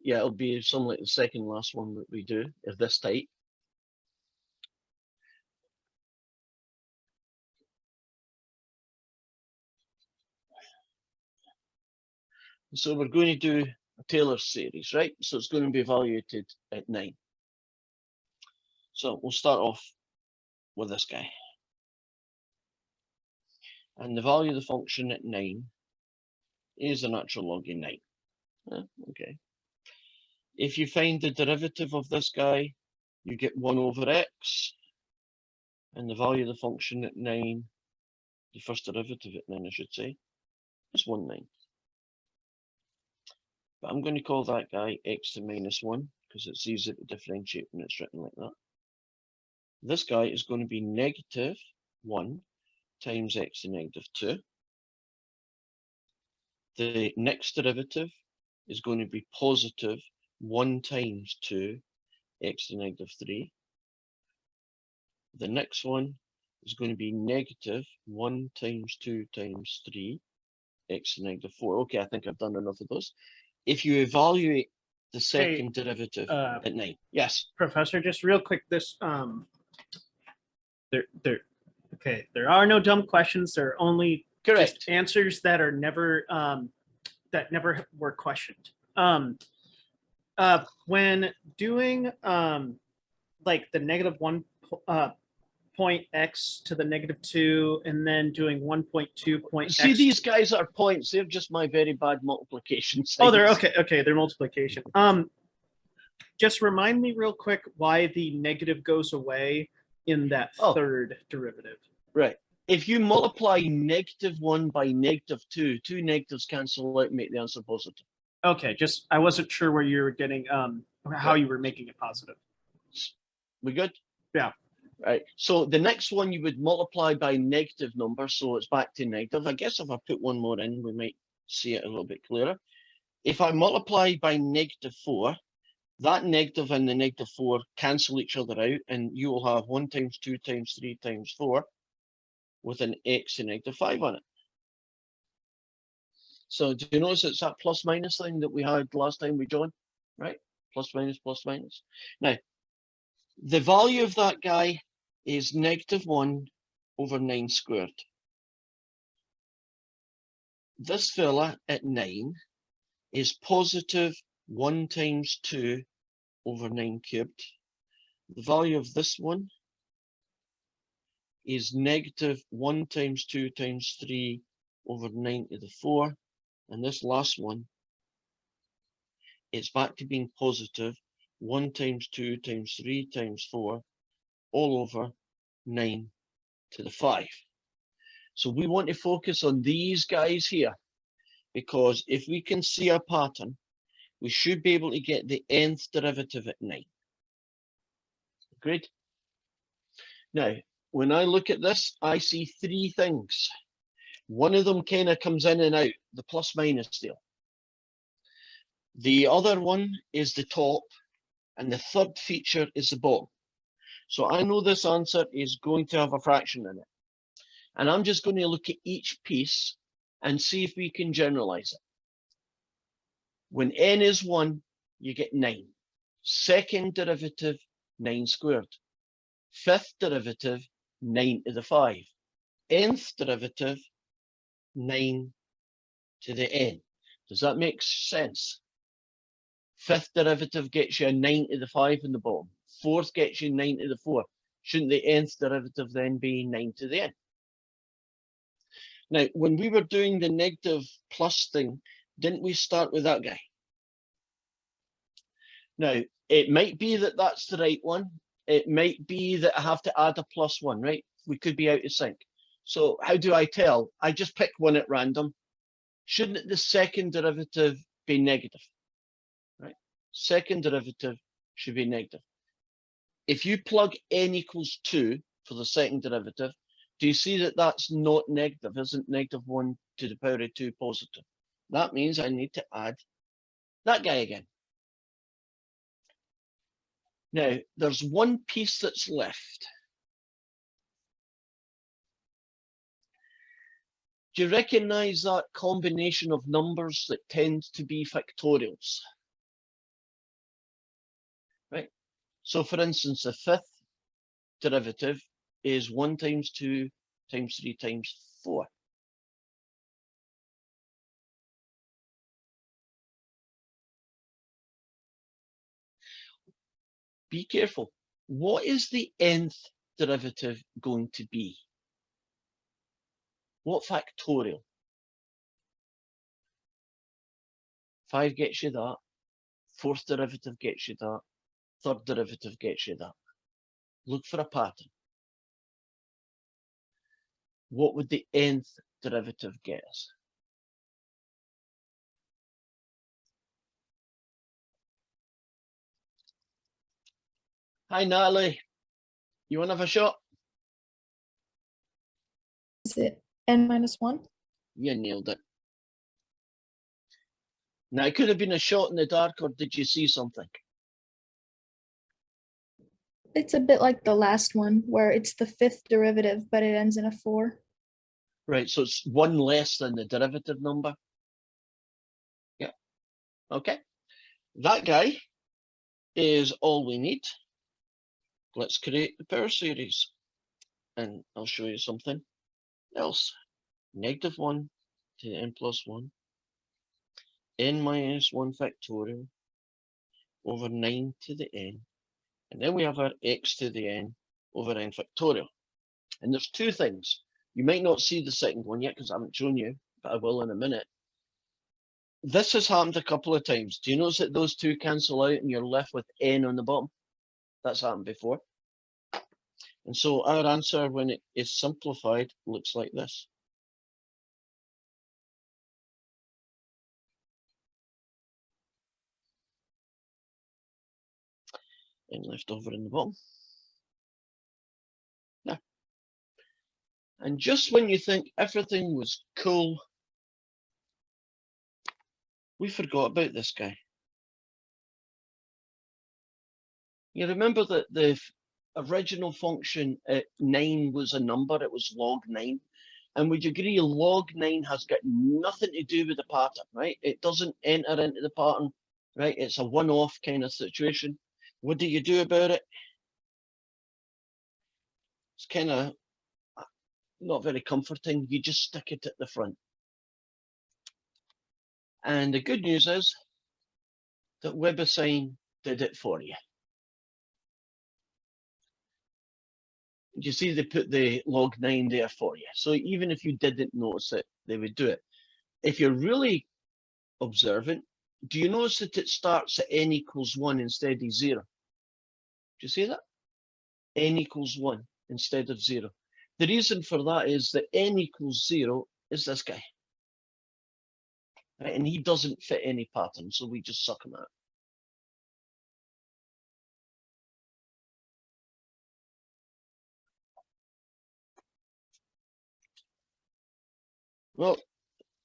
it'll be something like the second last one that we do of this type. So we're going to do a Taylor series, right? So it's going to be evaluated at 9. So we'll start off with this guy. And the value of the function at 9 is the natural log of 9. Okay. If you find the derivative of this guy, you get 1 over x. And the value of the function at 9, the first derivative at 9, I should say, is 1/9. But I'm going to call that guy x to -1 because it's easier to differentiate when it's written like that. This guy is going to be -1 times x to -2. The next derivative is going to be +1 times 2 x to the negative 3. The next one is going to be negative 1 times 2 times 3, x to the negative 4. Okay, I think I've done enough of those. If you evaluate the second derivative at 9. Yes. Professor, just real quick, there are no dumb questions. There are only Correct. just answers that are never that never were questioned. When doing like the negative 1 point x to the negative 2, and then doing 1.2 point See, x. these guys are points. They're just my very bad multiplication signs. Oh, they're okay. Okay, they're multiplication. Just remind me real quick why the negative goes away in that third derivative. Right. If you multiply -1 by -2, two negatives cancel out and make the answer positive. Okay, just I wasn't sure where you were getting how you were making it positive. We good? Yeah. Right. So the next one you would multiply by negative number, so it's back to negative. I guess if I put one more in, we might see it a little bit clearer. If I multiply by -4, that negative and the -4 cancel each other out, and you will have 1 times 2 times 3 times 4 with an x to -5 on it. So do you notice it's that plus minus thing that we had last time we joined, right? Plus minus, plus minus. Now, the value of that guy is -1 over 9 squared. This fella at 9 is positive 1 times 2 over 9 cubed. The value of this one is -1 times 2 times 3 over 9 to the 4. And this last one, it's back to being positive 1 times 2 times 3 times 4 all over 9 to the 5. So we want to focus on these guys here, because if we can see a pattern, we should be able to get the nth derivative at 9. Agreed? Now, when I look at this, I see three things. One of them kind of comes in and out, the plus minus deal. The other one is the top, and the third feature is the bottom. So I know this answer is going to have a fraction in it. And I'm just going to look at each piece and see if we can generalize it. When n is 1, you get 9. Second derivative, 9 squared. Fifth derivative, 9 to the 5. Nth derivative, 9 to the n. Does that make sense? Fifth derivative gets you a 9 to the 5 in the bottom. Fourth gets you 9 to the 4. Shouldn't the nth derivative then be 9 to the n? Now, when we were doing the negative plus thing, didn't we start with that guy? Now, it might be that that's the right one. It might be that I have to add a +1, right? We could be out of sync. So how do I tell? I just pick one at random. Shouldn't the second derivative be negative? Right? Second derivative should be negative. If you plug n equals 2 for the second derivative, do you see that that's not negative? Isn't -1 to the power of 2 positive? That means I need to add that guy again. Now, there's one piece that's left. Do you recognize that combination of numbers that tends to be factorials? Right? So for instance, the fifth derivative is 1 times 2 times 3 times 4. Be careful. What is the nth derivative going to be? What factorial? 5 gets you that. Fourth derivative gets you that. Third derivative gets you that. Look for a pattern. What would the nth derivative get us? Hi, Natalie. You want to have a shot? Is it n-1? You nailed it. Now, it could have been a shot in the dark, or did you see something? It's a bit like the last one where it's the fifth derivative, but it ends in a 4. Right, so it's one less than the derivative number. Yeah, okay. That guy is all we need. Let's create the power series. And I'll show you something else. -1 to the n plus 1, n minus 1 factorial over 9 to the n. And then we have our x to the n over n factorial. And there's two things. You might not see the second one yet because I haven't shown you, but I will in a minute. This has happened a couple of times. Do you notice that those two cancel out and you're left with n on the bottom? That's happened before. And so our answer, when it is simplified, looks like this. N left over in the bottom. Now, and just when you think everything was cool, we forgot about this guy. You remember that the original function at 9 was a number, it was log 9. And would you agree log 9 has got nothing to do with the pattern, right? It doesn't enter into the pattern, right? It's a one-off kind of situation. What do you do about it? It's kind of not very comforting. You just stick it at the front. And the good news is that WebAssign did it for you. You see they put the log 9 there for you. So even if you didn't notice it, they would do it. If you're really observant, do you notice that it starts at n equals 1 instead of 0? Do you see that? N equals 1 instead of 0. The reason for that is that n equals 0 is this guy. Right? And he doesn't fit any pattern, so we just suck him out. Well,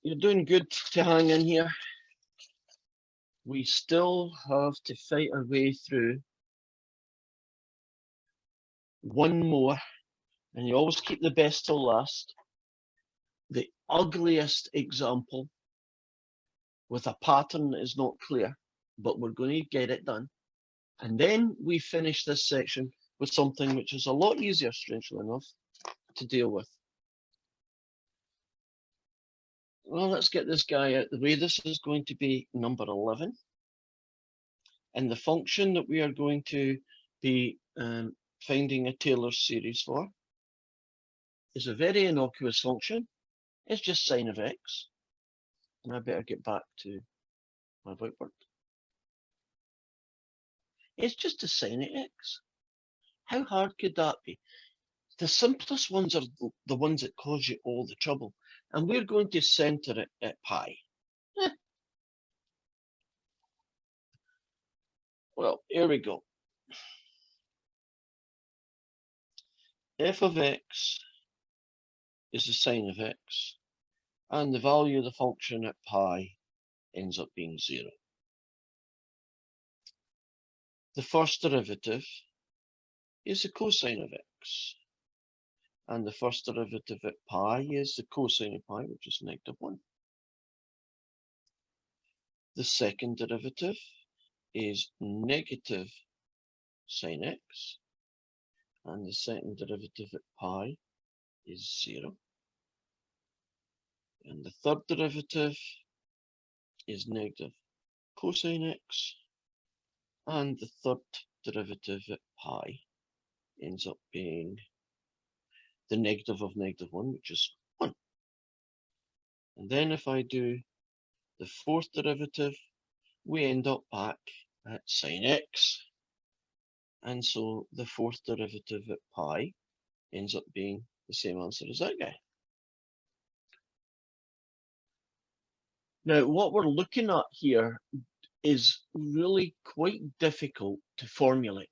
you're doing good to hang in here. We still have to fight our way through one more, and you always keep the best till last. The ugliest example with a pattern that is not clear, but we're going to get it done. And then we finish this section with something which is a lot easier, strangely enough, to deal with. Well, let's get this guy out the way. This is going to be number 11. And the function that we are going to be finding a Taylor series for is a very innocuous function. It's just sine of x. And I better get back to my whiteboard. It's just a sine of x. How hard could that be? The simplest ones are the ones that cause you all the trouble. And we're going to center it at pi. Well, here we go. F of x is the sine of x, and the value of the function at pi ends up being 0. The first derivative is the cosine of x, and the first derivative at pi is the cosine of pi, which is -1. The second derivative is negative sine x, and the second derivative at pi is 0. And the third derivative is negative cosine x, and the third derivative at pi ends up being the negative of -1, which is 1. And then if I do the fourth derivative, we end up back at sine x. And so the fourth derivative at pi ends up being the same answer as that guy. Now, what we're looking at here is really quite difficult to formulate.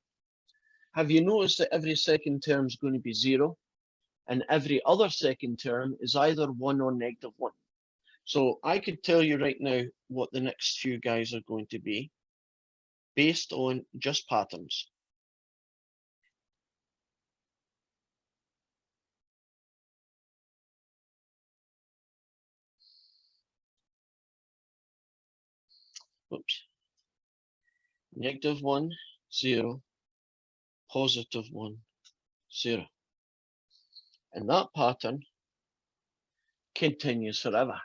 Have you noticed that every second term is going to be 0, and every other second term is either 1 or -1? So I could tell you right now what the next few guys are going to be based on just patterns. Whoops. -1, 0, +1, 0. And that pattern continues forever.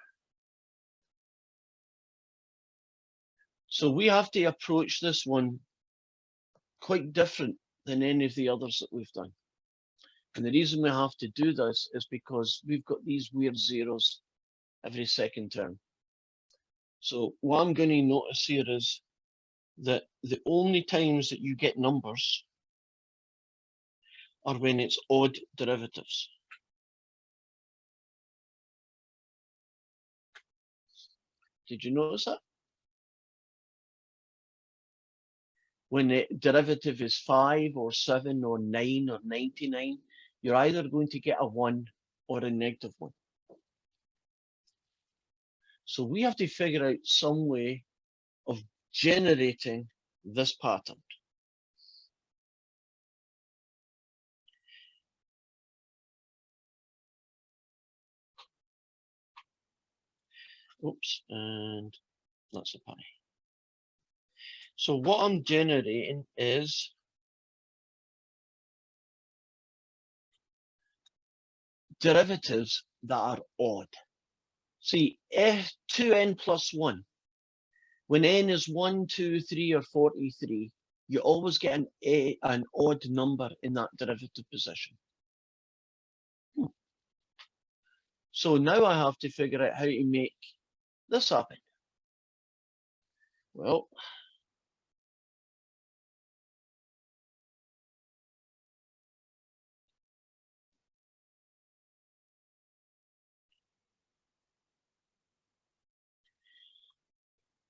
So we have to approach this one quite different than any of the others that we've done. And the reason we have to do this is because we've got these weird zeros every second term. So what I'm going to notice here is that the only times that you get numbers are when it's odd derivatives. Did you notice that? When the derivative is 5 or 7 or 9 or 99, you're either going to get a 1 or a -1. So we have to figure out some way of generating this pattern. Oops, and that's a pi. So what I'm generating is derivatives that are odd. See, 2n plus 1, when n is 1, 2, 3, or 43, you always get an odd number in that derivative position. So now I have to figure out how to make this happen. Well,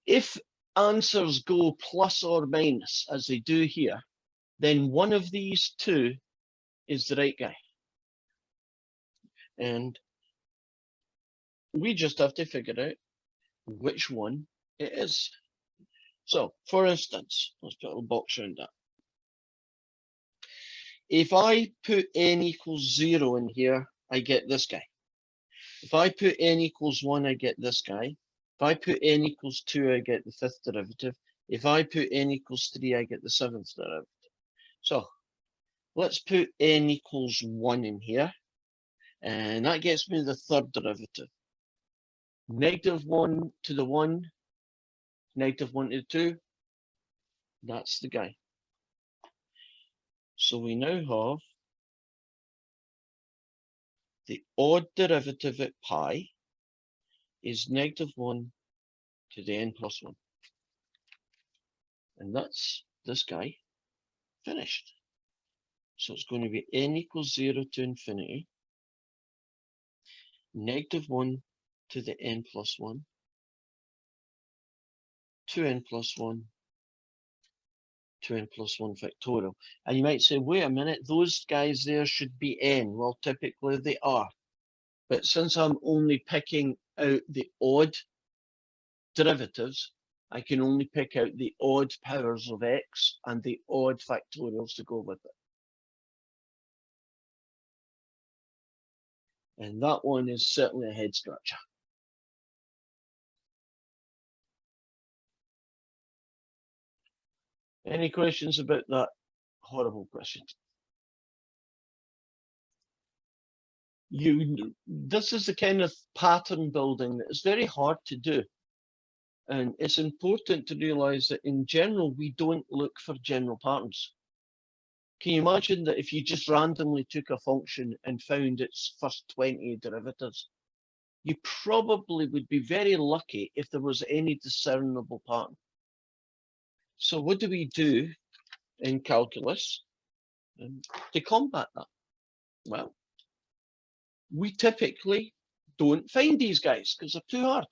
if answers go plus or minus, as they do here, then one of these two is the right guy. And we just have to figure out which one it is. So, for instance, let's put a little box around that. If I put n equals 0 in here, I get this guy. If I put n equals 1, I get this guy. If I put n equals 2, I get the 5th derivative. If I put n equals 3, I get the 7th derivative. So let's put n equals 1 in here. And that gets me the 3rd derivative. -1 to the 1, -1 to the 2. That's the guy. So we now have the odd derivative at pi is -1 to the n plus 1. And that's this guy finished. So it's going to be n equals 0 to infinity, -1 to the n plus 1, 2n plus 1, 2n plus 1 factorial. And you might say, wait a minute, those guys there should be n. Well, typically they are. But since I'm only picking out the odd derivatives, I can only pick out the odd powers of x and the odd factorials to go with it. And that one is certainly a head scratcher. Any questions about that horrible question? This is the kind of pattern building that is very hard to do. And it's important to realize that in general, we don't look for general patterns. Can you imagine that if you just randomly took a function and found its first 20 derivatives, you probably would be very lucky if there was any discernible pattern. So what do we do in calculus to combat that? Well, we typically don't find these guys because they're too hard.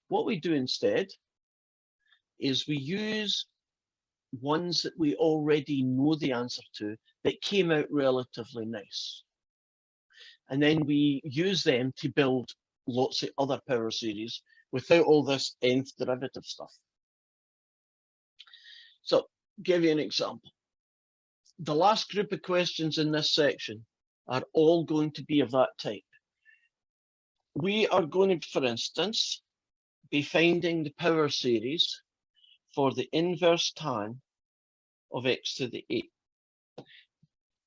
What we do instead is we use ones that we already know the answer to that came out relatively nice. And then we use them to build lots of other power series without all this nth derivative stuff. So, give you an example. The last group of questions in this section are all going to be of that type. We are going to, for instance, be finding the power series for the inverse tan of x to the 8.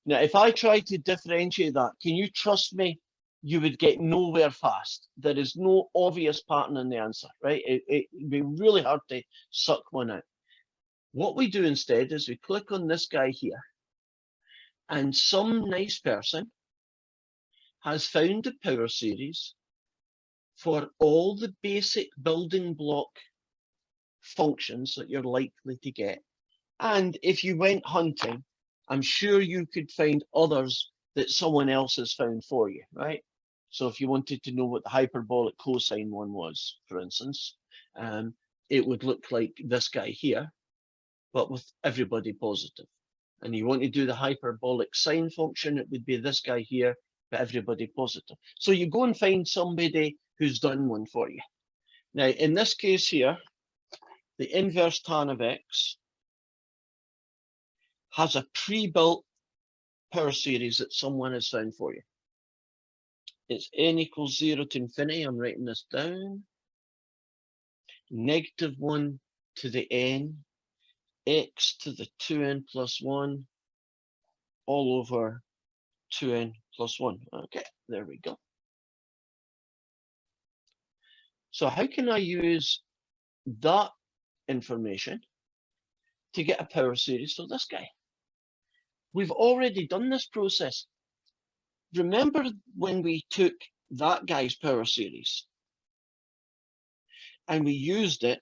Now, if I try to differentiate that, can you trust me? You would get nowhere fast. There is no obvious pattern in the answer, right? It would be really hard to suck one out. What we do instead is we click on this guy here, and some nice person has found the power series for all the basic building block functions that you're likely to get. And if you went hunting, I'm sure you could find others that someone else has found for you, right? So if you wanted to know what the hyperbolic cosine one was, for instance, it would look like this guy here, but with everybody positive. And you want to do the hyperbolic sine function, it would be this guy here, but everybody positive. So you go and find somebody who's done one for you. Now, in this case here, the inverse tan of x has a pre-built power series that someone has found for you. It's n equals 0 to infinity. I'm writing this down. -1 to the n, x to the 2n plus 1, all over 2n plus 1. Okay, there we go. So how can I use that information to get a power series for this guy? We've already done this process. Remember when we took that guy's power series and we used it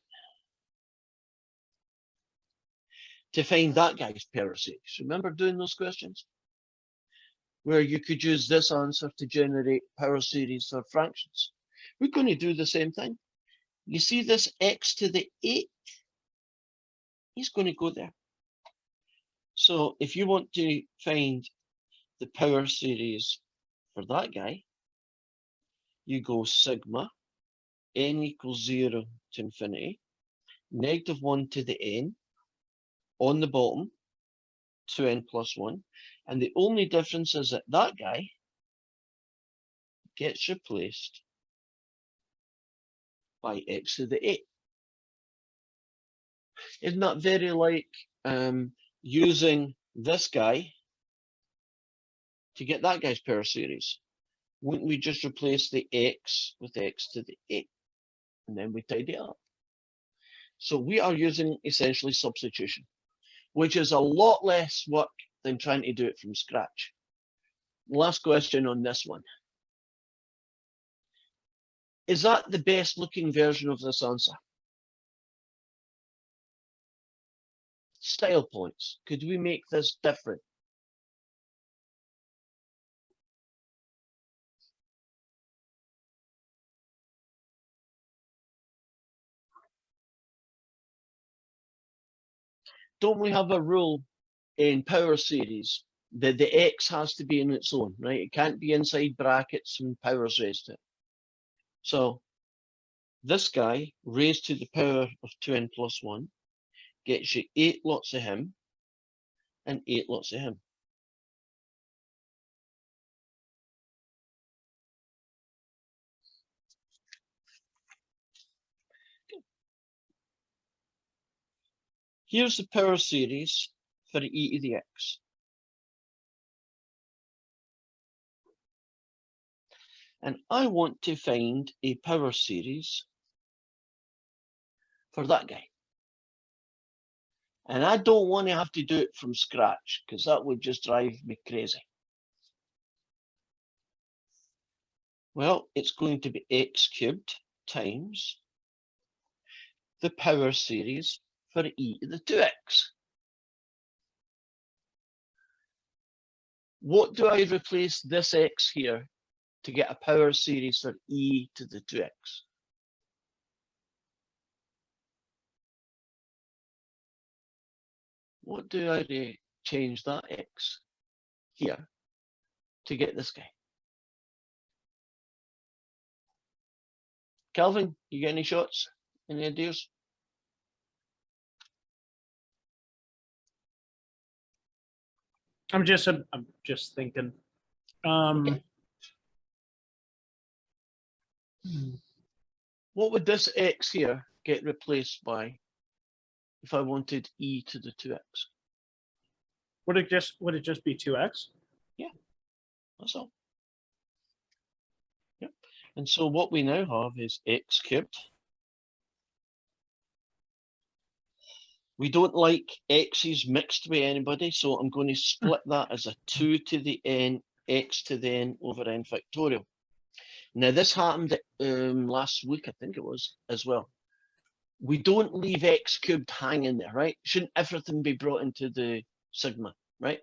to find that guy's power series? Remember doing those questions? Where you could use this answer to generate power series for fractions. We're going to do the same thing. You see this x to the 8? He's going to go there. So if you want to find the power series for that guy, you go sigma n equals 0 to infinity, -1 to the n, on the bottom, 2n plus 1. And the only difference is that that guy gets replaced by x to the 8. Isn't that very like using this guy to get that guy's power series? Wouldn't we just replace the x with x to the 8? And then we tidy it up. So we are using essentially substitution, which is a lot less work than trying to do it from scratch. Last question on this one. Is that the best looking version of this answer? Style points. Could we make this different? Don't we have a rule in power series that the x has to be in its own, right? It can't be inside brackets and powers raised to it. So this guy raised to the power of 2n plus 1 gets you 8 lots of him and 8 lots of him. Here's the power series for e to the x. And I want to find a power series for that guy. And I don't want to have to do it from scratch because that would just drive me crazy. Well, it's going to be x cubed times the power series for e to the 2x. What do I replace this x here to get a power series for e to the 2x? What do I change that x here to get this guy? Calvin, you got any shots? Any ideas? I'm just thinking. Okay. what would this x here get replaced by if I wanted e to the 2x? Would it just be 2x? That's all. Yep. And so what we now have is x cubed. We don't like x's mixed with anybody, so I'm going to split that as a 2 to the n, x to the n over n factorial. Now this happened last week, I think it was, as well. We don't leave x cubed hanging there, right? Shouldn't everything be brought into the sigma, right?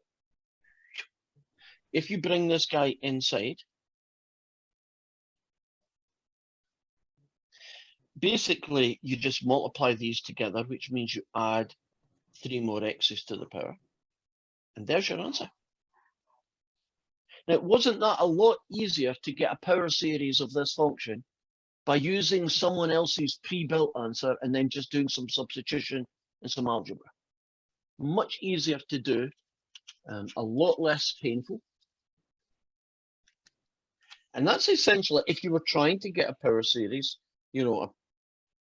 If you bring this guy inside, basically you just multiply these together, which means you add 3 more x's to the power. And there's your answer. Now, wasn't that a lot easier to get a power series of this function by using someone else's pre-built answer and then just doing some substitution and some algebra? Much easier to do, a lot less painful. And that's essentially, if you were trying to get a power series, you know, an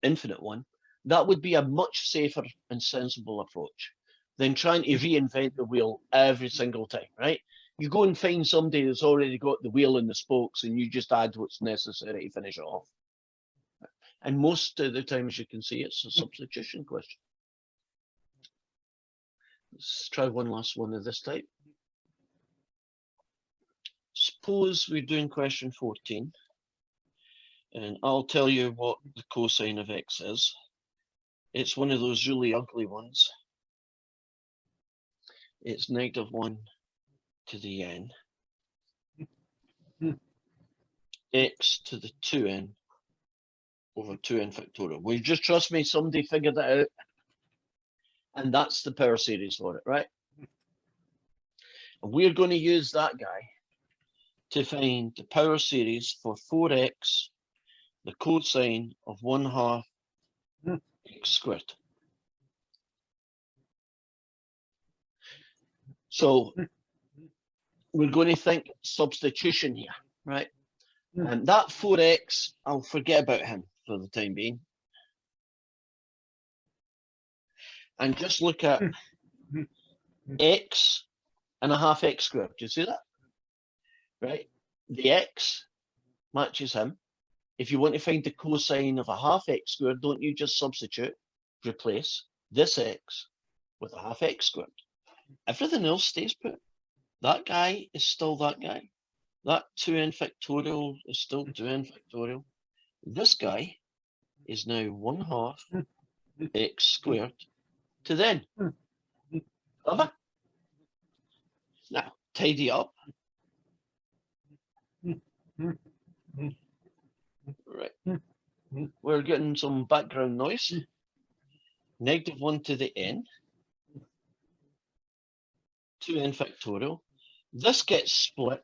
infinite one, that would be a much safer and sensible approach than trying to reinvent the wheel every single time, right? You go and find somebody that's already got the wheel and the spokes and you just add what's necessary to finish it off. And most of the time, as you can see, it's a substitution question. Let's try one last one of this type. Suppose we're doing question 14, and I'll tell you what the cosine of x is. It's one of those really ugly ones. It's -1 to the n, x to the 2n over 2n factorial. Will you just trust me? Somebody figured that out. And that's the power series for it, right? And we're going to use that guy to find the power series for 4x, the cosine of 1/2 x squared. So we're going to think substitution here, right? And that 4x, I'll forget about him for the time being. And just look at x and 1/2 x squared. Do you see that? Right? The x matches him. If you want to find the cosine of 1/2 x squared, don't you just substitute, replace this x with 1/2 x squared. Everything else stays put. That guy is still that guy. That 2n factorial is still 2n factorial. This guy is now 1/2 x squared to then. Clever? Now, tidy up. Right. We're getting some background noise. -1 to the n. 2n factorial. This gets split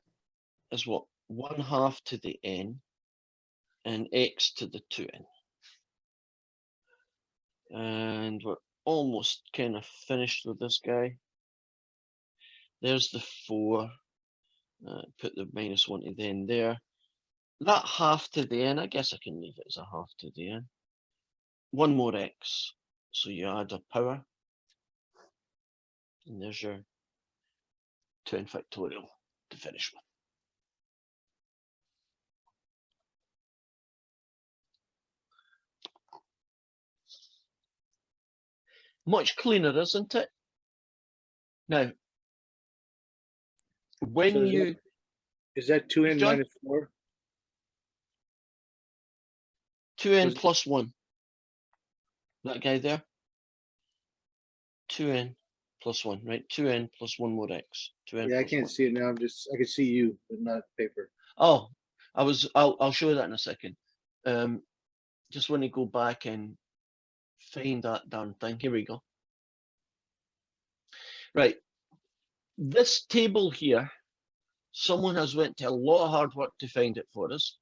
as what? 1/2 to the n and x to the 2n. And we're almost kind of finished with this guy. There's the 4. Put the -1 to the n there. That 1/2 to the n, I guess I can leave it as a 1/2 to the n. 1 more x. So you add a power. And there's your 2n factorial to finish with. Much cleaner, isn't it? Now, when So you... Is that 2n John? minus 4? 2n Was- plus 1. That guy there. 2n plus 1, right? 2n plus 1 more x. 2n Yeah, I plus can't 1. see it now. I can see you, but not paper. Oh, I'll show you that in a second. Just want to go back and find that darn thing. Here we go. Right. This table here, someone has went to a lot of hard work to find it for us.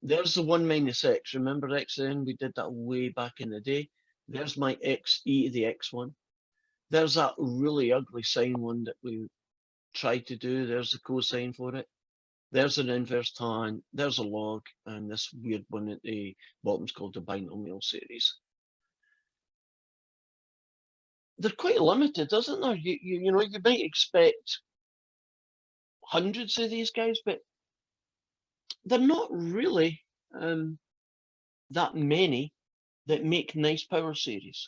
There's the 1 minus x. Remember x n? We did that way back in the day. There's my x e to the x1. There's that really ugly sine one that we tried to do. There's the cosine for it. There's an inverse tan, there's a log, and this weird one at the bottom's called the binomial series. They're quite limited, isn't there? You know, you might expect hundreds of these guys, but they're not really that many that make nice power series.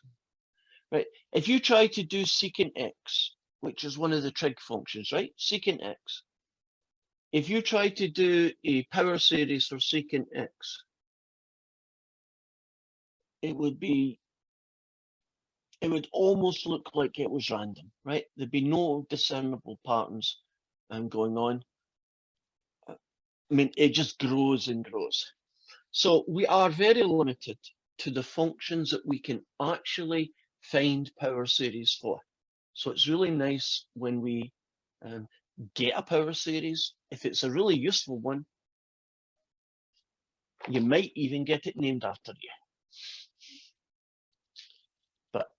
Right? If you try to do secant x, which is one of the trig functions, right? Secant x. If you try to do a power series for secant x, it would almost look like it was random, right? There'd be no discernible patterns going on. I mean, it just grows and grows. So we are very limited to the functions that we can actually find power series for. So it's really nice when we get a power series. If it's a really useful one, you might even get it named after you. But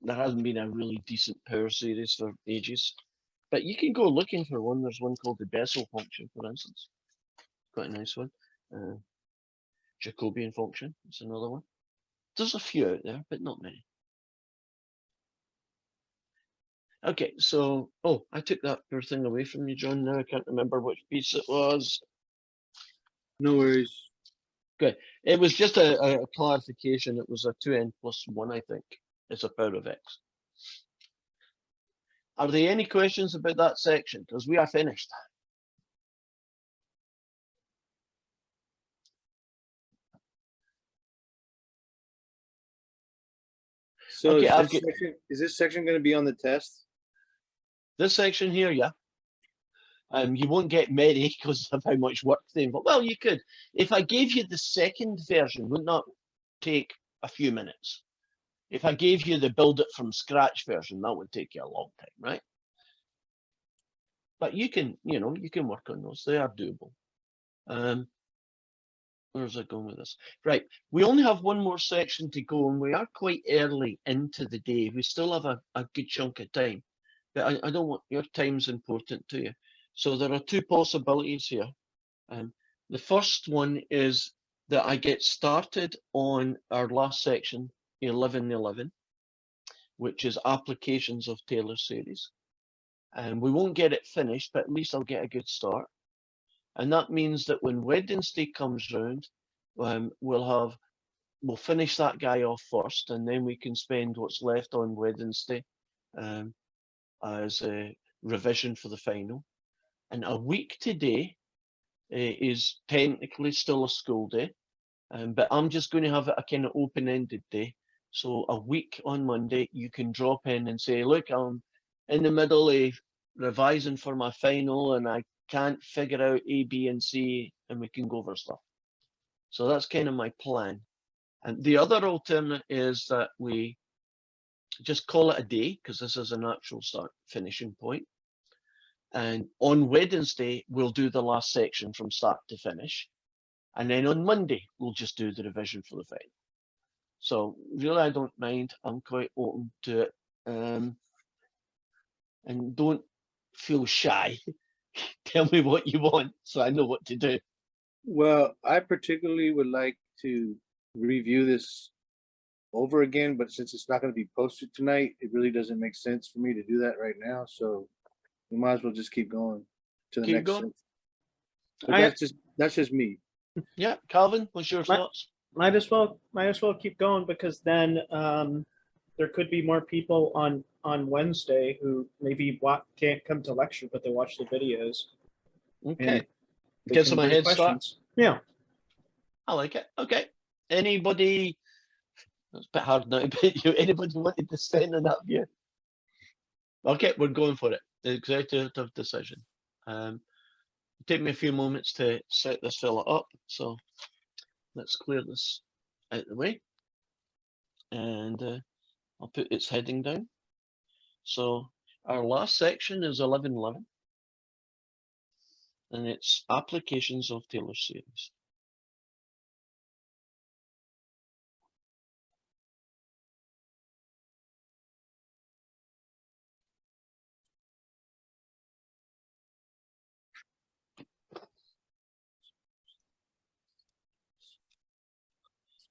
there hasn't been a really decent power series for ages. But you can go looking for one. There's one called the Bessel function, for instance. Quite a nice one. Jacobian function is another one. There's a few out there, but not many. Okay, so, oh, I took that poor thing away from you, John. Now I can't remember which piece it was. No worries. It was just a clarification. It was a 2n plus 1, I think. It's a power of x. Are there any questions about that section? Because we are finished. So Okay, is this section going to be on the test? This section here, yeah. You won't get many because of how much work they involve. Well, you could. If I gave you the second version, wouldn't that take a few minutes? If I gave you the build it from scratch version, that would take you a long time, right? But you can, you can work on those. They are doable. Where's it going with this? Right, we only have one more section to go, and we are quite early into the day. We still have a good chunk of time, but I don't want your time's important to you. So there are two possibilities here. The first one is that I get started on our last section, 1111, which is applications of Taylor series. And we won't get it finished, but at least I'll get a good start. And that means that when Wednesday comes round, we'll finish that guy off first, and then we can spend what's left on Wednesday as a revision for the final. And a week today is technically still a school day, but I'm just going to have it a kind of open-ended day. So a week on Monday, you can drop in and say, look, I'm in the middle of revising for my final and I can't figure out A, B, and C, and we can go over stuff. So that's kind of my plan. And the other alternate is that we just call it a day, because this is an actual start finishing point. And on Wednesday, we'll do the last section from start to finish. And then on Monday, we'll just do the revision for the final. So really, I don't mind. I'm quite open to it. And don't feel shy. Tell me what you want so I know what to do. Well, I particularly would like to review this over again, but since it's not going to be posted tonight, it really doesn't make sense for me to do that right now. So we might as well just keep going to the Keep next going. section. But that's just me. Yeah, Calvin, what's your thoughts? Might as well keep going, because then there could be more people on Wednesday who maybe can't come to lecture, but they watch the videos. Okay. They Get can some bring head start. questions. Yeah. I like it. Okay. Anybody? It's a bit hard now, but anybody wanted to stand in that view? Okay, we're going for it. The executive decision. Take me a few moments to set this fella up. So let's clear this out of the way. And I'll put its heading down. So our last section is 1111. And it's applications of Taylor series.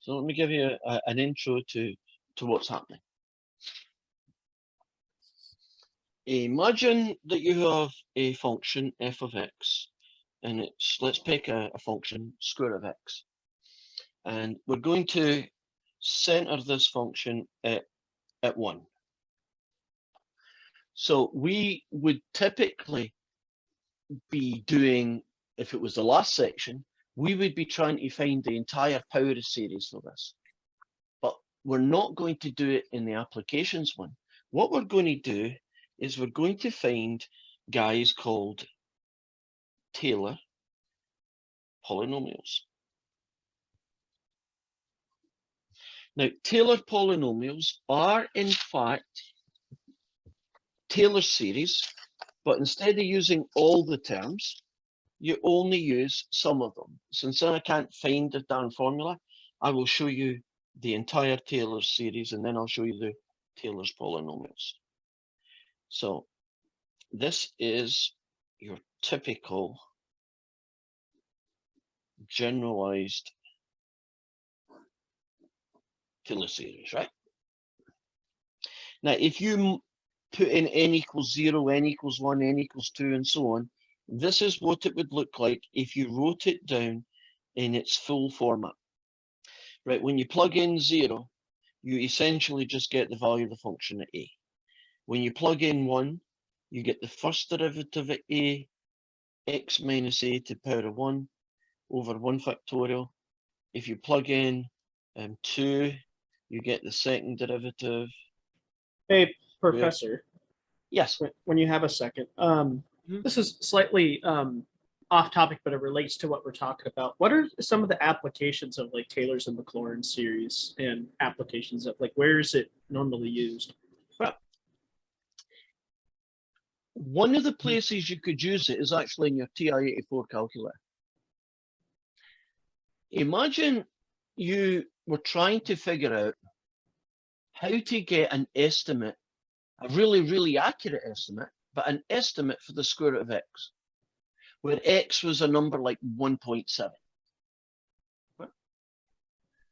So let me give you an intro to what's happening. Imagine that you have a function f of x, and it's, let's pick a function square root of x. And we're going to center this function at 1. So we would typically be doing, if it was the last section, we would be trying to find the entire power of series for this. But we're not going to do it in the applications one. What we're going to do is we're going to find guys called Taylor polynomials. Now, Taylor polynomials are in fact Taylor series, but instead of using all the terms, you only use some of them. Since I can't find the darn formula, I will show you the entire Taylor series, and then I'll show you the Taylor's polynomials. So this is your typical generalized Taylor series, right? Now, if you put in n equals 0, n equals 1, n equals 2, and so on, this is what it would look like if you wrote it down in its full format. Right, when you plug in 0, you essentially just get the value of the function at a. When you plug in 1, you get the first derivative at a, x minus a to the power of 1 over 1 factorial. If you plug in 2, you get the second derivative. Hey, Professor, Yes. when you have a second, Mhm. this is slightly off topic, but it relates to what we're talking about. What are some of the applications of like Taylor's and Maclaurin series, and applications of like where is it normally used? One of the places you could use it is actually in your TI-84 calculator. Imagine you were trying to figure out how to get an estimate, a really, really accurate estimate, but an estimate for the square root of x, where x was a number like 1.7.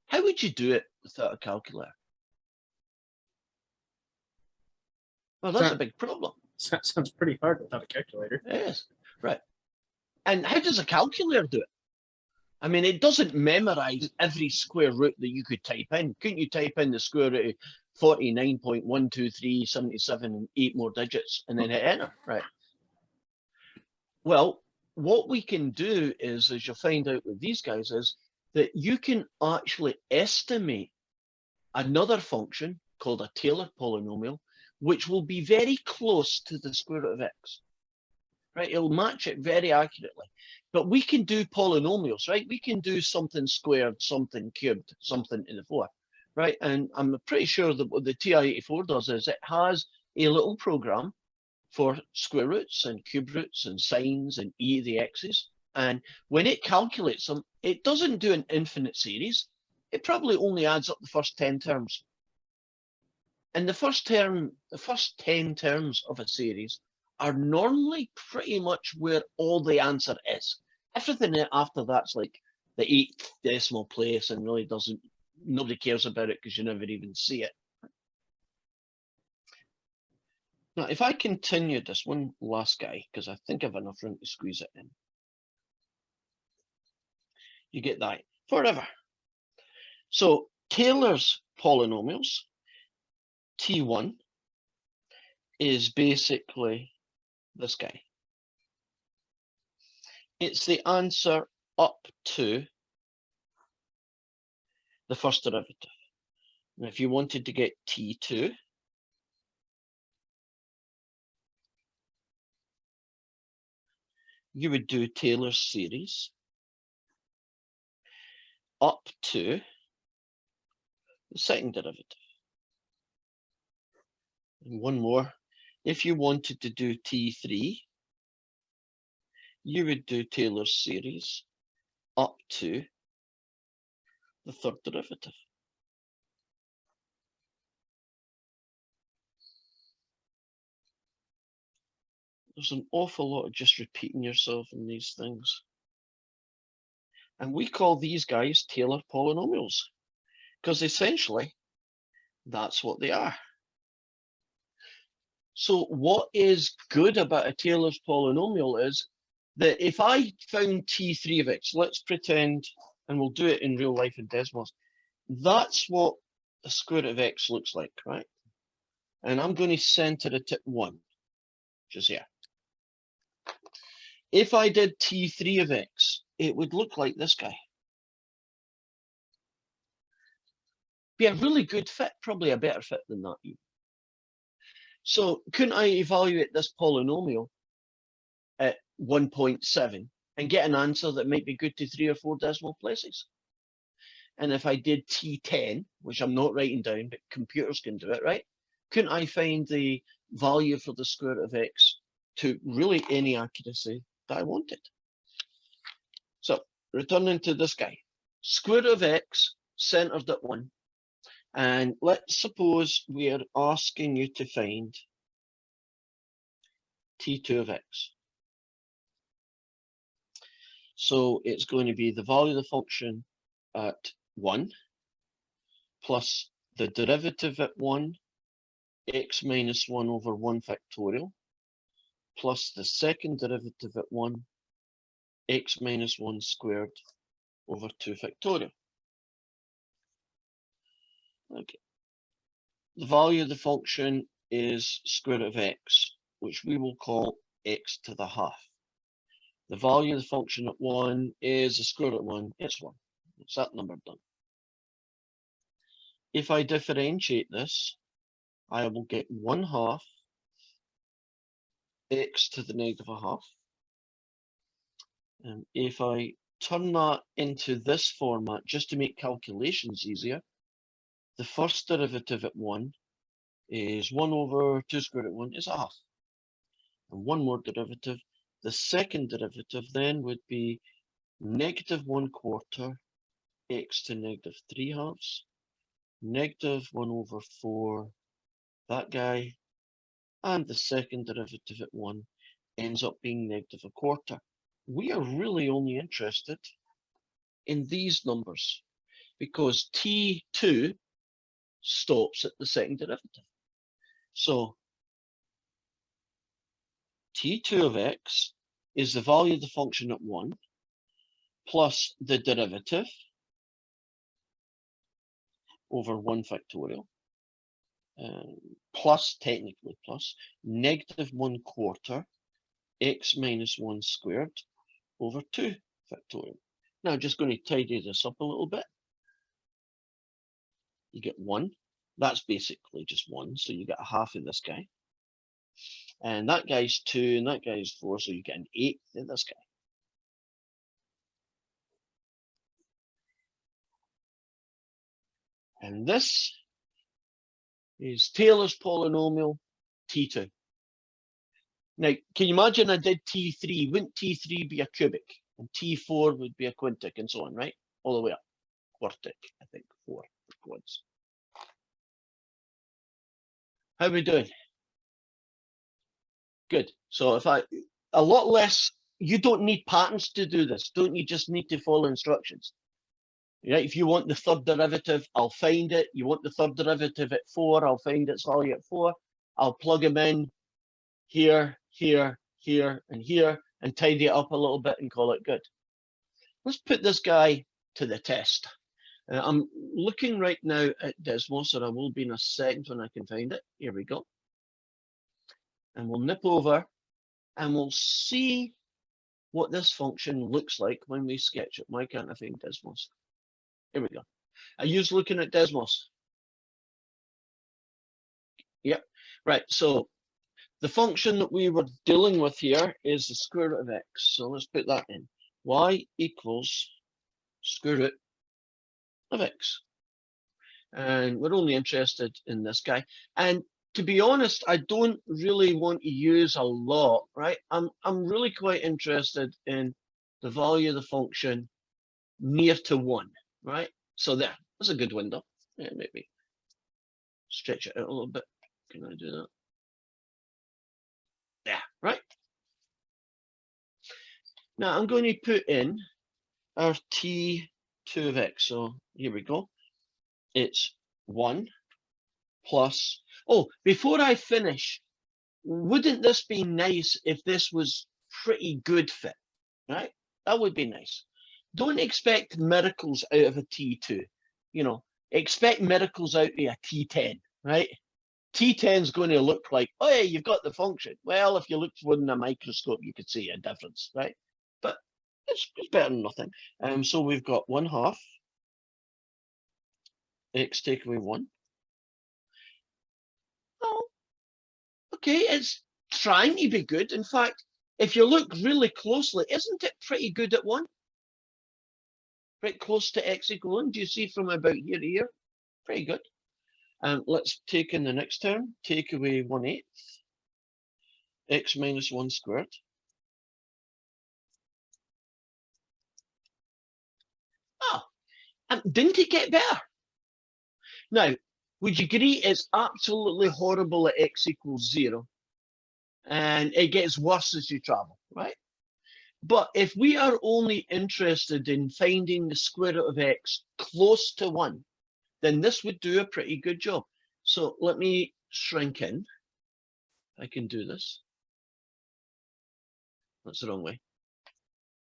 How would you do it without a calculator? Well, that's a big problem. Sounds pretty hard without a calculator. Yes, right. And how does a calculator do it? I mean, it doesn't memorize every square root that you could type in. Couldn't you type in the square root of 49.12377 and 8 more digits and then hit enter, right? Well, what we can do is, as you'll find out with these guys, is that you can actually estimate another function called a Taylor polynomial, which will be very close to the square root of x. Right, it'll match it very accurately. But we can do polynomials, right? We can do something squared, something cubed, something to the 4, right? And I'm pretty sure that what the TI-84 does is it has a little program for square roots and cube roots and sines and e to the x's. And when it calculates them, it doesn't do an infinite series. It probably only adds up the first 10 terms. And the first 10 terms of a series are normally pretty much where all the answer is. Everything after that's like the 8th decimal place and really nobody cares about it because you never even see it. Now, if I continue this one last guy, because I think I've enough room to squeeze it in, you get that forever. So Taylor's polynomials, T1, is basically this guy. It's the answer up to the first derivative. And if you wanted to get T2, you would do Taylor's series up to the second derivative. And one more, if you wanted to do T3, you would do Taylor's series up to the third derivative. There's an awful lot of just repeating yourself in these things. And we call these guys Taylor polynomials. because essentially that's what they are. So what is good about a Taylor's polynomial is that if I found T3 of x, let's pretend, and we'll do it in real life in Desmos, that's what the square root of x looks like, right? And I'm going to center it at 1, which is here. If I did T3 of x, it would look like this guy. Be a really good fit, probably a better fit than that even. So couldn't I evaluate this polynomial at 1.7 and get an answer that might be good to 3 or 4 decimal places? And if I did T10, which I'm not writing down, but computers can do it, right? Couldn't I find the value for the square root of x to really any accuracy that I wanted? So returning to this guy, square root of x centered at 1. And let's suppose we're asking you to find T2 of x. So it's going to be the value of the function at 1 plus the derivative at 1, x minus 1 over 1 factorial, plus the second derivative at 1, x minus 1 squared over 2 factorial. Okay. The value of the function is square root of x, which we will call x to the half. The value of the function at 1 is the square root of 1, it's 1. What's that number done? If I differentiate this, I will get 1/2 x to the negative a half. And if I turn that into this format, just to make calculations easier, the first derivative at 1 is 1 over 2 square root of 1 is a half. And one more derivative. The second derivative then would be negative 1/4 x to negative 3/2, negative 1 over 4, that guy, and the second derivative at 1 ends up being negative 1/4. We are really only interested in these numbers because T2 stops at the second derivative. So T2 of x is the value of the function at 1 plus the derivative over 1 factorial, plus, technically plus, negative 1/4 x minus 1 squared over 2 factorial. Now I'm just going to tidy this up a little bit. You get 1. That's basically just 1, so you get a half of this guy. And that guy's 2, and that guy's 4, so you get an 1/8 in this guy. And this is Taylor's polynomial T2. Now, can you imagine I did T3? Wouldn't T3 be a cubic? And T4 would be a quintic and so on, right? All the way up. Quartic, I think, 4 for quads. How are we doing? Good. So if a lot less, you don't need patterns to do this. Don't you just need to follow instructions? Right? If you want the third derivative, I'll find it. You want the third derivative at 4, I'll find its value at 4. I'll plug them in here, here, here, and here, and tidy it up a little bit and call it good. Let's put this guy to the test. I'm looking right now at Desmos, or I will be in a second when I can find it. Here we go. And we'll nip over and we'll see what this function looks like when we sketch it. Why can't I find Desmos? Here we go. Are you looking at Desmos? Yep. Right. So the function that we were dealing with here is the square root of x. So let's put that in. Y equals square root of x. And we're only interested in this guy. And to be honest, I don't really want to use a lot, right? I'm really quite interested in the value of the function near to 1, right? So that's a good window. Yeah, maybe stretch it out a little bit. Can I do that? Yeah, right. Now I'm going to put in our T2 of x. So here we go. it's 1 plus, oh, before I finish, wouldn't this be nice if this was pretty good fit, right? That would be nice. Don't expect miracles out of a T2, you know, expect miracles out of a T10, right? T10 is going to look like, oh yeah, you've got the function. Well, if you looked within a microscope, you could see a difference, right? But it's better than nothing. So we've got 1/2 x take away 1. Oh, okay, it's trying to be good. In fact, if you look really closely, isn't it pretty good at 1? Pretty close to x equal 1. Do you see from about here to here? Pretty good. Let's take in the next term, take away 1/8, x minus 1 squared. Oh, and didn't it get better? Now, would you agree it's absolutely horrible at x equals 0? And it gets worse as you travel, right? But if we are only interested in finding the square root of x close to 1, then this would do a pretty good job. So let me shrink in. I can do this. That's the wrong way.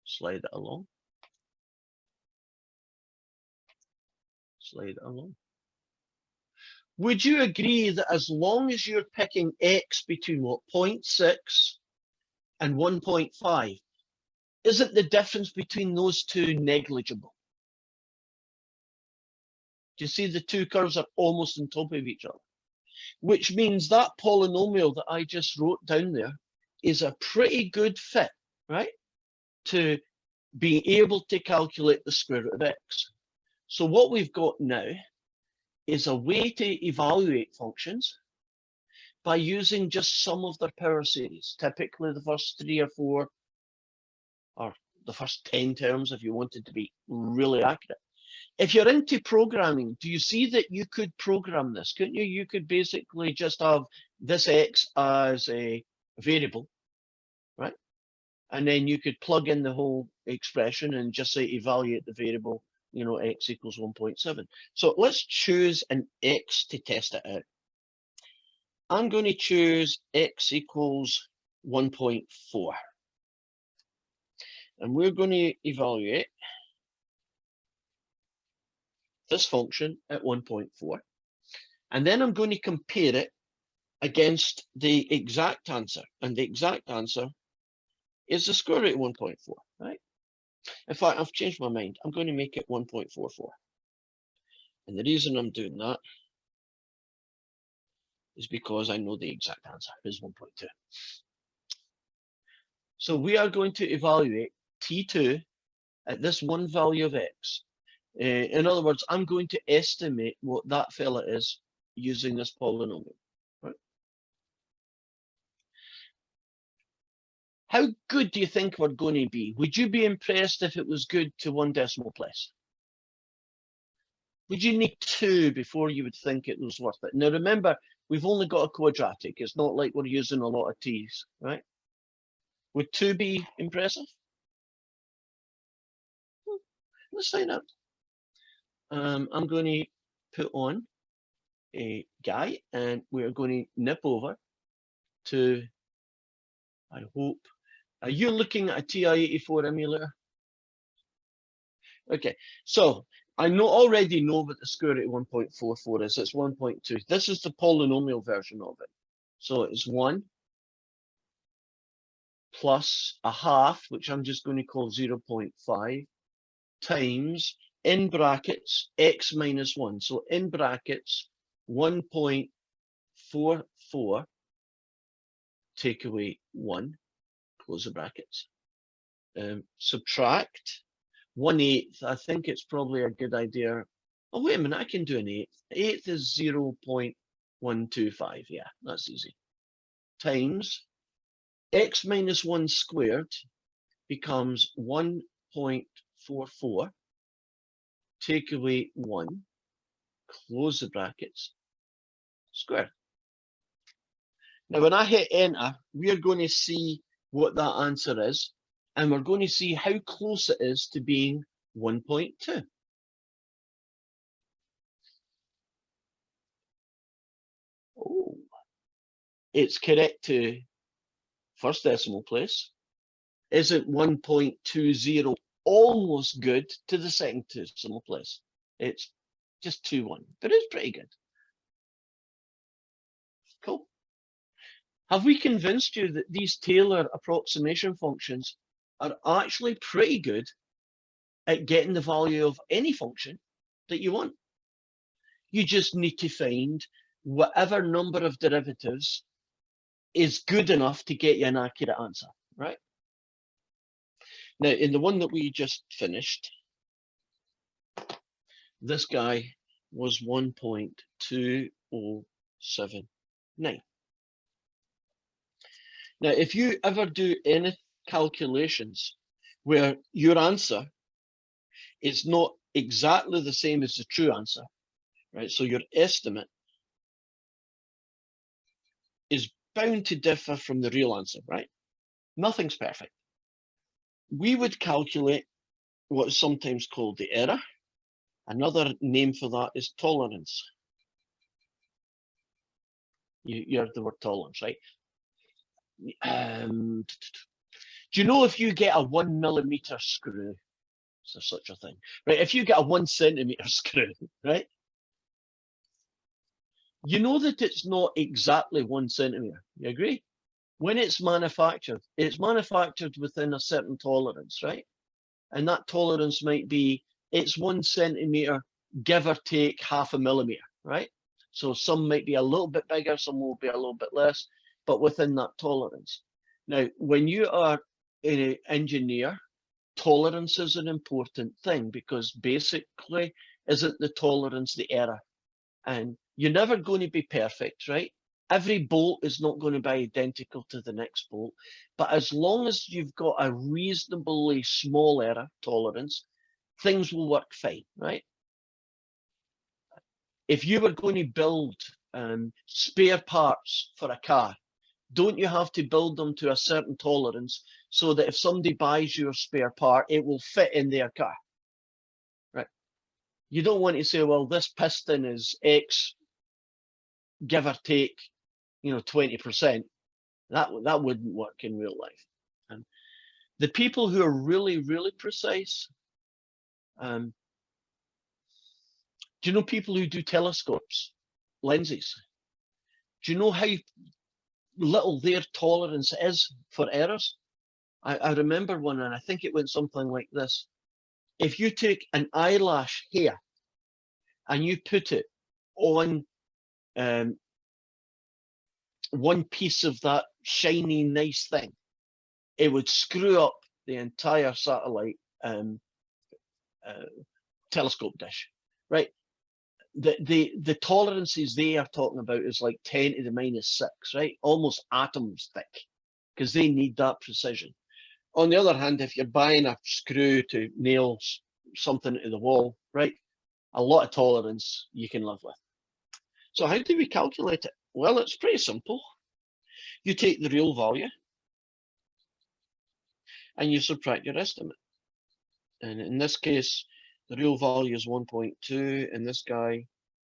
Slide it along. Slide it along. Would you agree that as long as you're picking x between what, 0.6 and 1.5, isn't the difference between those two negligible? Do you see the two curves are almost on top of each other? Which means that polynomial that I just wrote down there is a pretty good fit, right? To be able to calculate the square root of x. So what we've got now is a way to evaluate functions by using just some of their power series, typically the first 3 or 4, or the first 10 terms if you wanted to be really accurate. If you're into programming, do you see that you could program this? Couldn't you? You could basically just have this x as a variable, right? And then you could plug in the whole expression and just say evaluate the variable, you know, x equals 1.7. So let's choose an x to test it out. I'm going to choose x equals 1.4. And we're going to evaluate this function at 1.4. And then I'm going to compare it against the exact answer. And the exact answer is the square root of 1.4, right? In fact, I've changed my mind. I'm going to make it 1.44. And the reason I'm doing that is because I know the exact answer is 1.2. So we are going to evaluate T2 at this one value of x. In other words, I'm going to estimate what that fella is using this polynomial. Right? How good do you think we're going to be? Would you be impressed if it was good to 1 decimal place? Would you need 2 before you would think it was worth it? Now remember, we've only got a quadratic. It's not like we're using a lot of t's, right? Would 2 be impressive? Let's find out. I'm going to put on a guy and we're going to nip over to, I hope, are you looking at a TI-84 emulator? Okay, so I already know what the square root of 1.44 is. It's 1.2. This is the polynomial version of it. So it's 1 plus a half, which I'm just going to call 0.5, times, in brackets, x minus 1. So in brackets, 1.44, take away 1, close the brackets. Subtract 1/8. I think it's probably a good idea. Oh, wait a minute, I can do an 1/8. 1/8 is 0.125. Yeah, that's easy. Times x minus 1 squared becomes 1.44. Take away 1, close the brackets, squared. Now, when I hit enter, we are going to see what that answer is, and we're going to see how close it is to being 1.2. it's correct to first decimal place? Isn't 1.20 almost good to the second decimal place? It's just 2-1, but it's pretty good. Cool. Have we convinced you that these Taylor approximation functions are actually pretty good at getting the value of any function that you want? You just need to find whatever number of derivatives is good enough to get you an accurate answer, right? Now, in the one that we just finished, this guy was 1.2079. Now, if you ever do any calculations where your answer is not exactly the same as the true answer, right? So your estimate is bound to differ from the real answer, right? Nothing's perfect. We would calculate what is sometimes called the error. Another name for that is tolerance. You heard the word tolerance, right? Do you know if you get a 1 millimeter screw, is there such a thing, right? If you get a 1 centimeter screw, right? You know that it's not exactly 1 centimeter. You agree? When it's manufactured within a certain tolerance, right? And that tolerance might be, it's 1 centimeter, give or take half a millimeter, right? So some might be a little bit bigger, some will be a little bit less, but within that tolerance. Now, when you are an engineer, tolerance is an important thing, because basically, isn't the tolerance the error? And you're never going to be perfect, right? Every bolt is not going to be identical to the next bolt, but as long as you've got a reasonably small error tolerance, things will work fine, right? If you were going to build spare parts for a car, don't you have to build them to a certain tolerance so that if somebody buys your spare part, it will fit in their car, right? You don't want to say, well, this piston is X, give or take, 20%. That wouldn't work in real life. And the people who are really, really precise, do you know people who do telescopes, lenses? Do you know how little their tolerance is for errors? I remember one, and I think it went something like this. If you take an eyelash hair and you put it on one piece of that shiny, nice thing, it would screw up the entire satellite telescope dish, right? The tolerances they are talking about is like 10 to the -6, right? Almost atoms thick, because they need that precision. On the other hand, if you're buying a screw to nail something to the wall, right? A lot of tolerance you can live with. So how do we calculate it? Well, it's pretty simple. You take the real value and you subtract your estimate. And in this case, the real value is 1.2, and this guy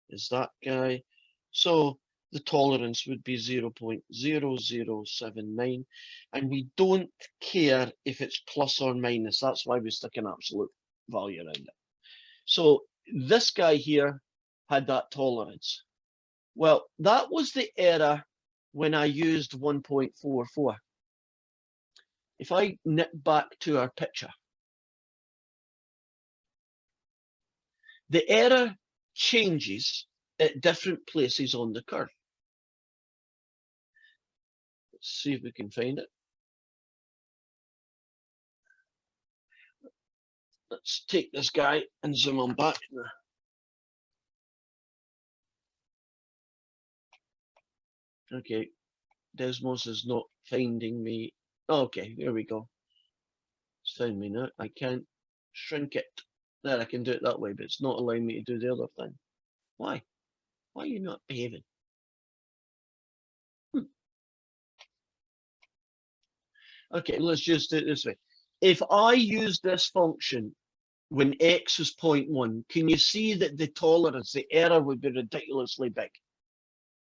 is that guy. So the tolerance would be 0.0079, and we don't care if it's plus or minus. That's why we stick an absolute value around it. So this guy here had that tolerance. Well, that was the error when I used 1.44. If I nip back to our picture, the error changes at different places on the curve. Let's see if we can find it. Let's take this guy and zoom on back. Okay, Desmos is not finding me. Okay, here we go. It's found me now. I can't shrink it. There, I can do it that way, but it's not allowing me to do the other thing. Why? Why are you not behaving? Okay, let's just do it this way. If I use this function when x is 0.1, can you see that the tolerance, the error would be ridiculously big?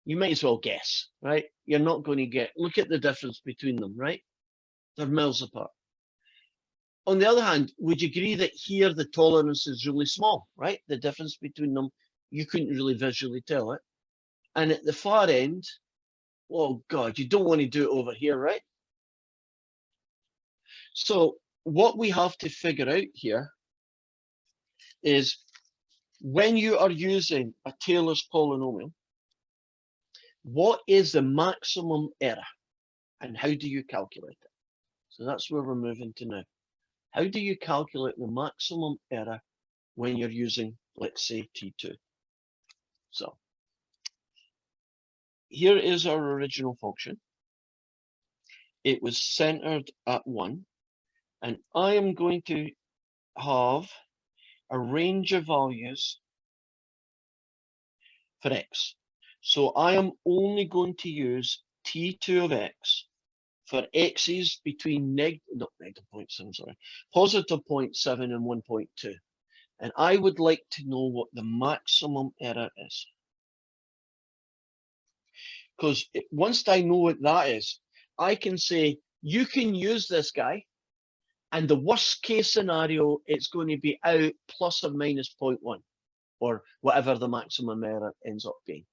you might as well guess, right? You're not going to get, look at the difference between them, right? They're miles apart. On the other hand, would you agree that here the tolerance is really small, right? The difference between them, you couldn't really visually tell it. And at the far end, oh God, you don't want to do it over here, right? So what we have to figure out here is when you are using a Taylor's polynomial, what is the maximum error and how do you calculate it? So that's where we're moving to now. How do you calculate the maximum error when you're using, let's say, T2? So here is our original function. It was centered at 1, and I am going to have a range of values for x. So I am only going to use T2 of x for x's between negative 0.7, sorry, positive 0.7 and 1.2. And I would like to know what the maximum error is. Because once I know what that is, I can say, you can use this guy, and the worst case scenario, it's going to be out plus or minus 0.1, or whatever the maximum error ends up being.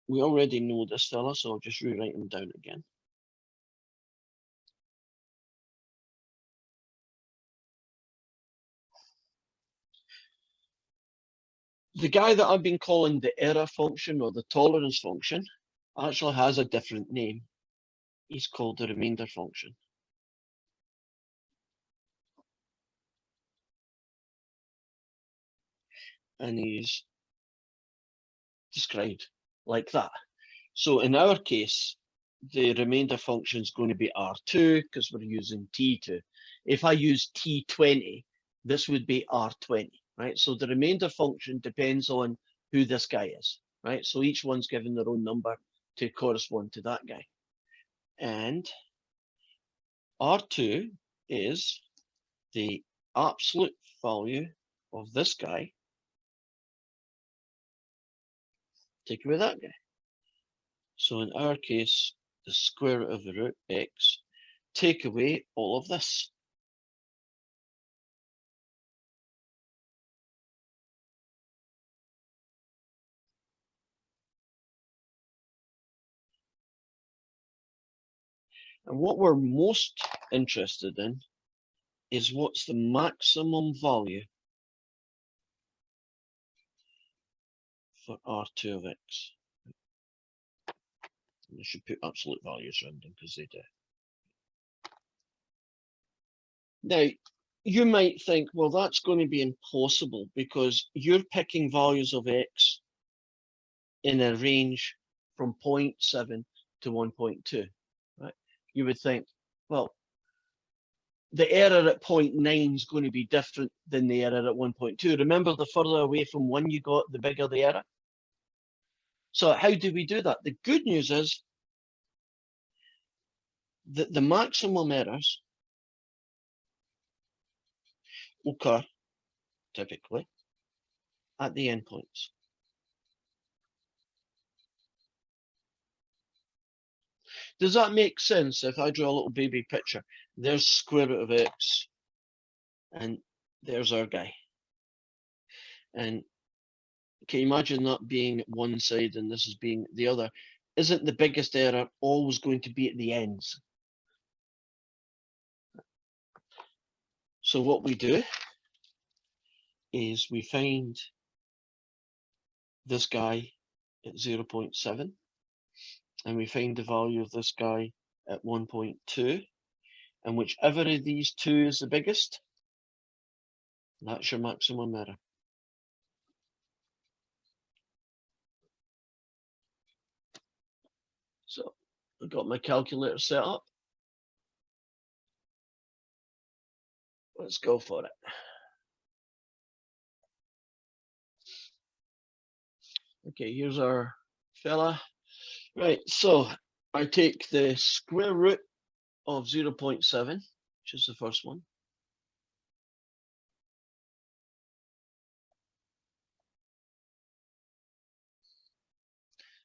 We already know this fella, so I'll just rewrite him down again. The guy that I've been calling the error function or the tolerance function actually has a different name. He's called the remainder function. And he's described like that. So in our case, the remainder function is going to be R2 because we're using T2. If I use T20, this would be R20, right? So the remainder function depends on who this guy is, right? So each one's given their own number to correspond to that guy. And R2 is the absolute value of this guy, take away that guy. So in our case, the square root of the root x, take away all of this. And what we're most interested in is what's the maximum value for R2 of x. And I should put absolute values around them because they do. Now, you might think, well, that's going to be impossible because you're picking values of x in a range from 0.7 to 1.2, right? You would think, well, the error at 0.9 is going to be different than the error at 1.2. Remember, the further away from 1 you got, the bigger the error. So how do we do that? The good news is that the maximum errors occur typically at the endpoints. Does that make sense? If I draw a little baby picture, there's square root of x, and there's our guy. And can you imagine that being one side and this is being the other? Isn't the biggest error always going to be at the ends? So what we do is we find this guy at 0.7, and we find the value of this guy at 1.2, and whichever of these two is the biggest, that's your maximum error. So I've got my calculator set up. Let's go for it. Okay, here's our fella. Right, so I take the square root of 0.7, which is the first one.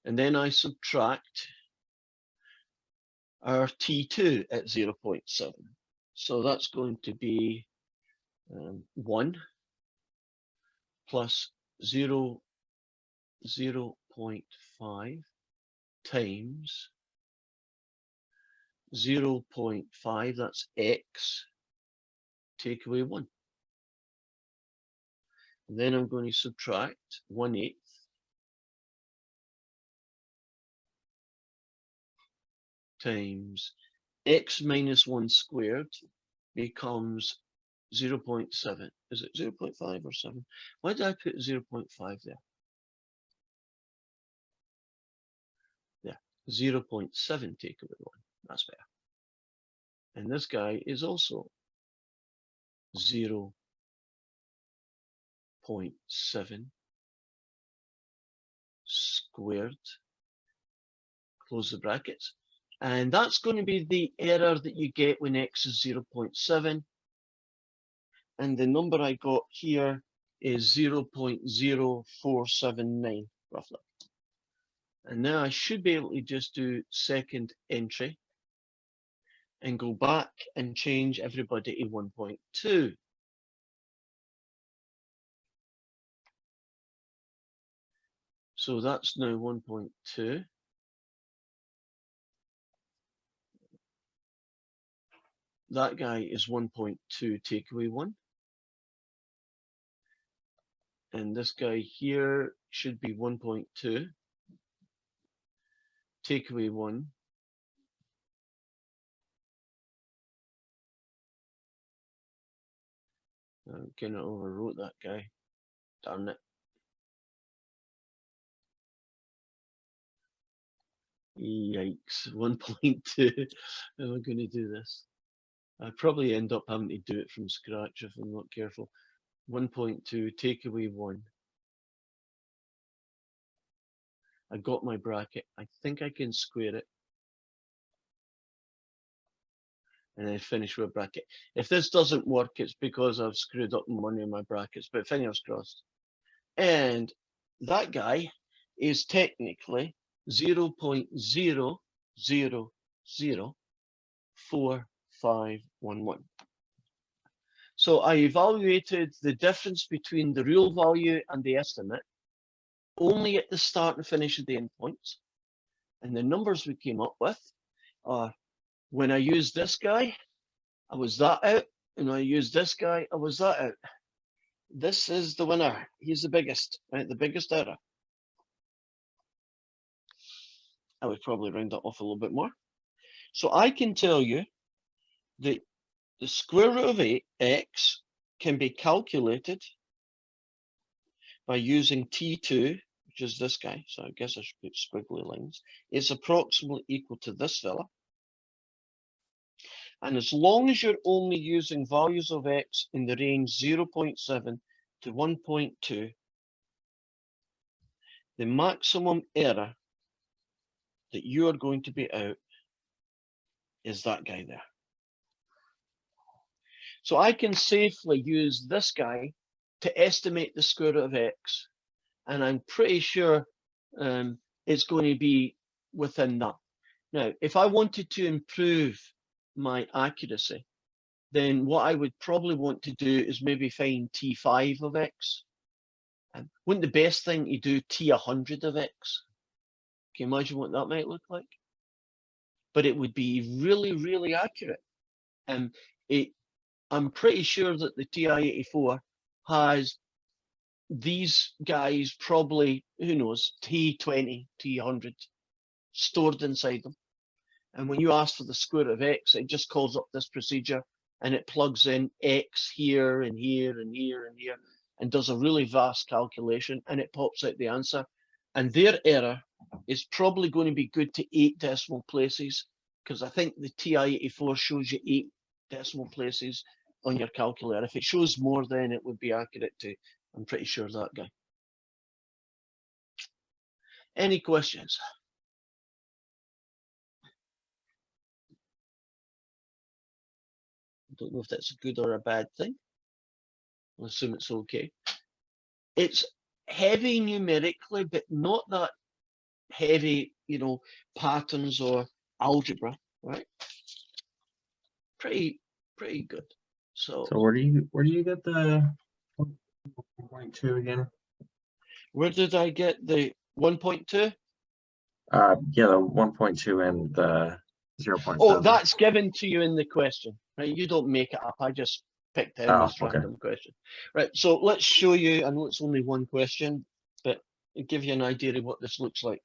And then I subtract our T2 at 0.7. So that's going to be 1 plus 0.5 times 0.5, that's x, take away 1. And then I'm going to subtract 1/8 times x minus 1 squared becomes 0.7. Is it 0.5 or 7? Why did I put 0.5 there? There, 0.7 take away 1. That's better. And this guy is also 0.7 squared. Close the brackets. And that's going to be the error that you get when x is 0.7. And the number I got here is 0.0479, roughly. And now I should be able to just do second entry and go back and change everybody to 1.2. So that's now 1.2. That guy is 1.2 take away 1. And this guy here should be 1.2 take away 1. I kind of overwrote that guy. Darn it. Yikes, 1.2. How am I going to do this? I probably end up having to do it from scratch if I'm not careful. 1.2 take away 1. I got my bracket. I think I can square it. And then finish with a bracket. If this doesn't work, it's because I've screwed up one of my brackets, but fingers crossed. And that guy is technically 0.0004511. So I evaluated the difference between the real value and the estimate only at the start and finish of the endpoints. And the numbers we came up with are, when I used this guy, I was that out. And when I used this guy, I was that out. This is the winner. He's the biggest, right? The biggest error. I would probably round that off a little bit more. So I can tell you that the square root of x can be calculated by using T2, which is this guy. So I guess I should put squiggly lines. It's approximately equal to this fella. And as long as you're only using values of x in the range 0.7 to 1.2, the maximum error that you are going to be out is that guy there. So I can safely use this guy to estimate the square root of x, and I'm pretty sure it's going to be within that. Now, if I wanted to improve my accuracy, then what I would probably want to do is maybe find T5 of x. Wouldn't the best thing to do T100 of x? Can you imagine what that might look like? But it would be really, really accurate. I'm pretty sure that the TI-84 has these guys probably, who knows, T20, T100 stored inside them. And when you ask for the square root of x, it just calls up this procedure and it plugs in x here and here and here and here and does a really vast calculation, and it pops out the answer. And their error is probably going to be good to 8 decimal places, because I think the TI-84 shows you 8 decimal places on your calculator. If it shows more, then it would be accurate too. I'm pretty sure that guy. Any questions? I don't know if that's a good or a bad thing. I'll assume it's okay. It's heavy numerically, but not that heavy, you know, patterns or algebra, right? Pretty good. So So where do you get the 1.2 again? where did I get the 1.2? Yeah, the 1.2 and the 0.7. Oh, that's given to you in the question, right? You don't make it up. I just picked in Oh, this okay. random question. Right, so let's show you, I know it's only one question, but it'll give you an idea of what this looks like.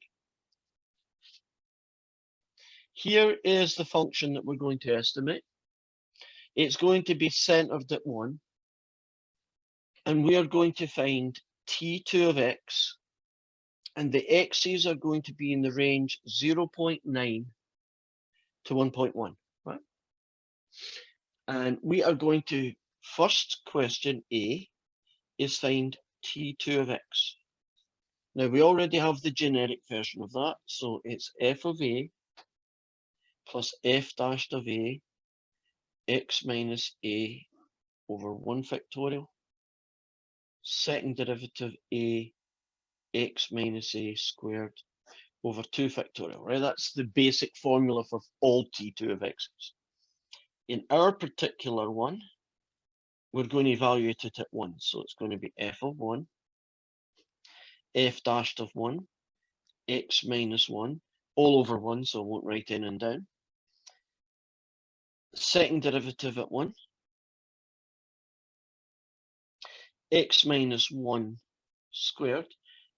Here is the function that we're going to estimate. It's going to be centered at 1. And we are going to find t2 of x. And the x's are going to be in the range 0.9 to 1.1, right? And we are going to, first question A is find t2 of x. Now we already have the generic version of that, so it's f of a plus f dashed of a x minus a over 1 factorial. Second derivative a x minus a squared over 2 factorial, right? That's the basic formula for all t2 of x's. In our particular one, we're going to evaluate it at 1. So it's going to be f of 1, f dashed of 1, x minus 1, all over 1, so I won't write in and down. Second derivative at 1, x minus 1 squared,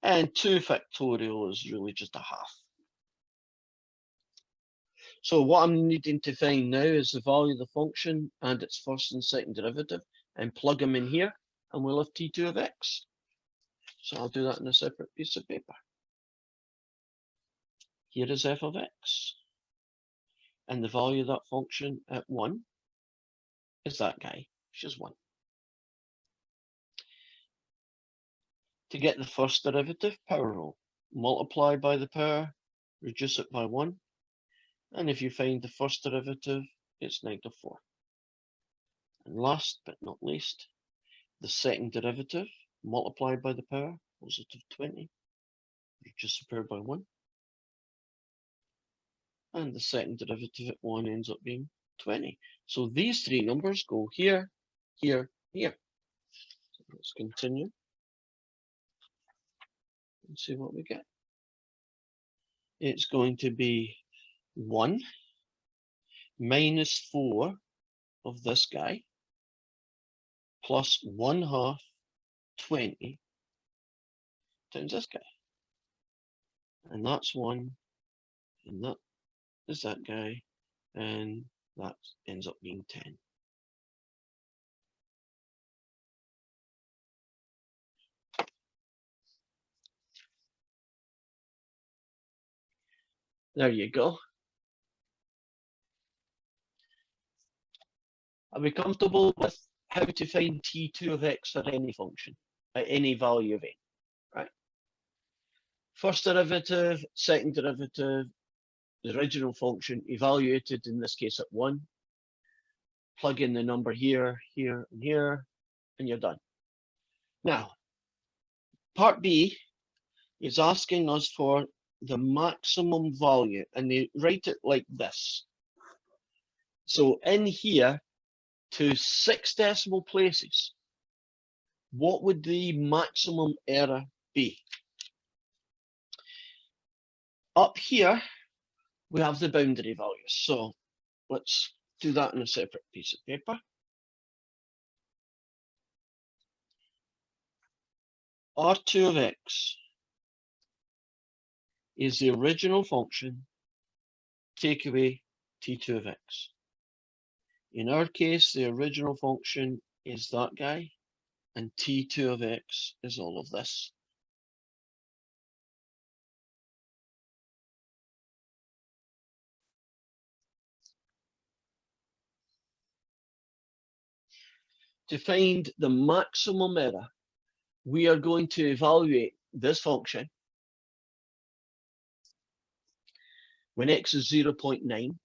and 2 factorial is really just a half. So what I'm needing to find now is the value of the function and its first and second derivative, and plug them in here, and we'll have t2 of x. So I'll do that in a separate piece of paper. Here is f of x. And the value of that function at 1 is that guy, which is 1. To get the first derivative, power rule. Multiply by the power, reduce it by 1. And if you find the first derivative, it's -4. And last but not least, the second derivative, multiplied by the power, +20. Reduce the power by 1. And the second derivative at 1 ends up being 20. So these three numbers go here, here, here. So let's continue and see what we get. It's going to be 1 minus 4 of this guy plus 1/2 20 times this guy. And that's 1, and that is that guy, and that ends up being 10. There you go. Are we comfortable with how to find t2 of x for any function at any value of a, right? First derivative, second derivative, the original function evaluated in this case at 1. Plug in the number here, here, and here, and you're done. Now, part B is asking us for the maximum value, and they write it like this. So in here, to 6 decimal places, what would the maximum error be? Up here, we have the boundary values. So let's do that in a separate piece of paper. R2 of x is the original function, take away t2 of x. In our case, the original function is that guy, and t2 of x is all of this. To find the maximum error, we are going to evaluate this function when x is 0.9,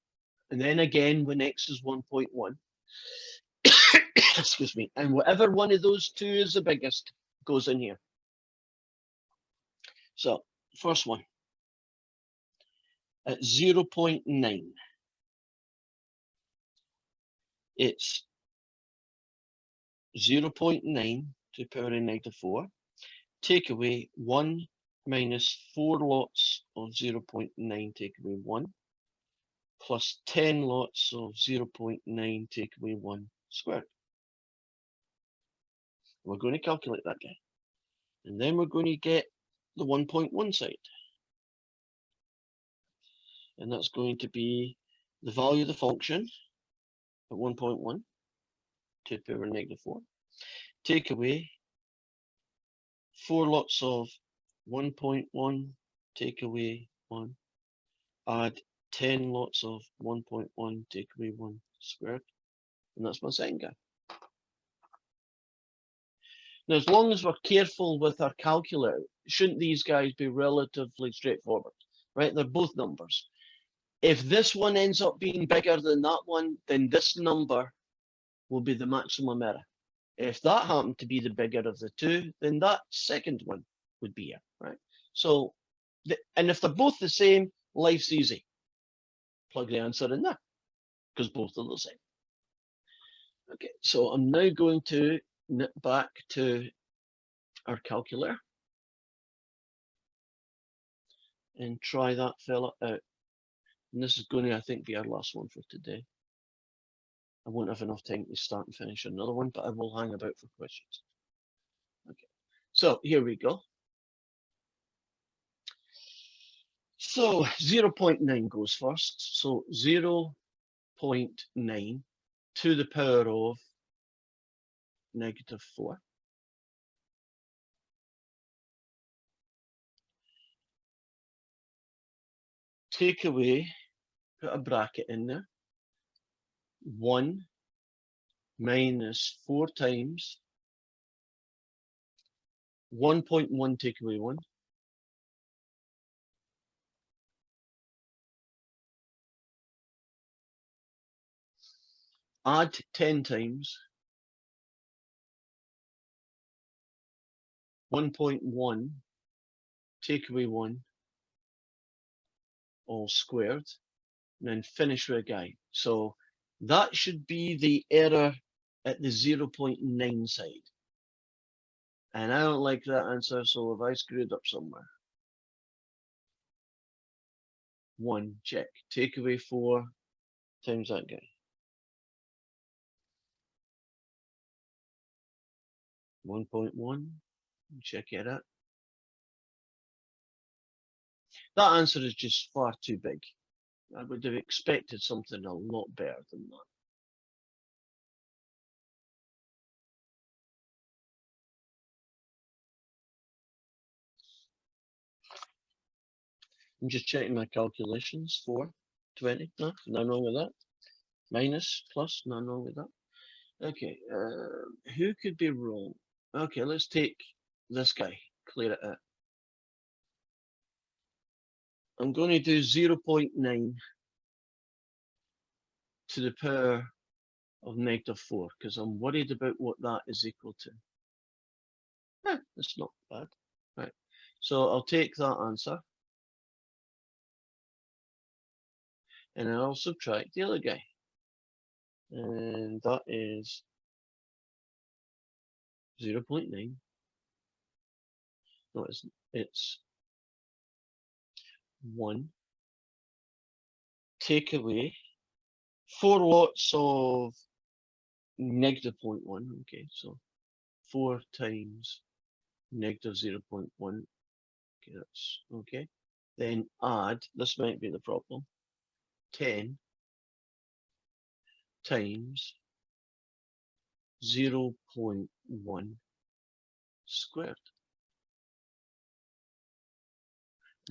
and then again when x is 1.1. Excuse me. And whatever one of those two is the biggest goes in here. So, first one. at 0.9. It's 0.9 to the power of -4. Take away 1 minus 4 lots of 0.9, take away 1, plus 10 lots of 0.9, take away 1 squared. We're going to calculate that guy. And then we're going to get the 1.1 side. And that's going to be the value of the function at 1.1 to the power of -4. Take away 4 lots of 1.1, take away 1, add 10 lots of 1.1, take away 1 squared, and that's my second guy. Now, as long as we're careful with our calculator, shouldn't these guys be relatively straightforward, right? They're both numbers. If this one ends up being bigger than that one, then this number will be the maximum error. If that happened to be the bigger of the two, then that second one would be here, right? So, and if they're both the same, life's easy. Plug the answer in there, because both are the same. Okay, so I'm now going to nip back to our calculator and try that fella out. And this is going to, I think, be our last one for today. I won't have enough time to start and finish another one, but I will hang about for questions. Okay, so here we go. So 0.9 goes first. So 0.9 to the power of -4. Take away, put a bracket in there, 1 minus 4 times 1.1, take away 1. Add 10 times 1.1, take away 1, all squared, and then finish with a guy. So that should be the error at the 0.9 side. And I don't like that answer, so have I screwed up somewhere? 1, check. Take away 4 times that guy. 1.1, check it out. That answer is just far too big. I would have expected something a lot better than that. I'm just checking my calculations. 4, 20, no, nothing wrong with that. Minus, plus, nothing wrong with that. Okay, who could be wrong? Okay, let's take this guy, clear it out. I'm going to do 0.9 to the power of -4 because I'm worried about what that is equal to. That's not bad. Right, so I'll take that answer and I'll subtract the other guy, and that is 0.9. No, it's 1. Take away 4 lots of -0.1. Okay, so 4 times -0.1. Okay, that's okay. Then add, this might be the problem, 10 times 0.1 squared.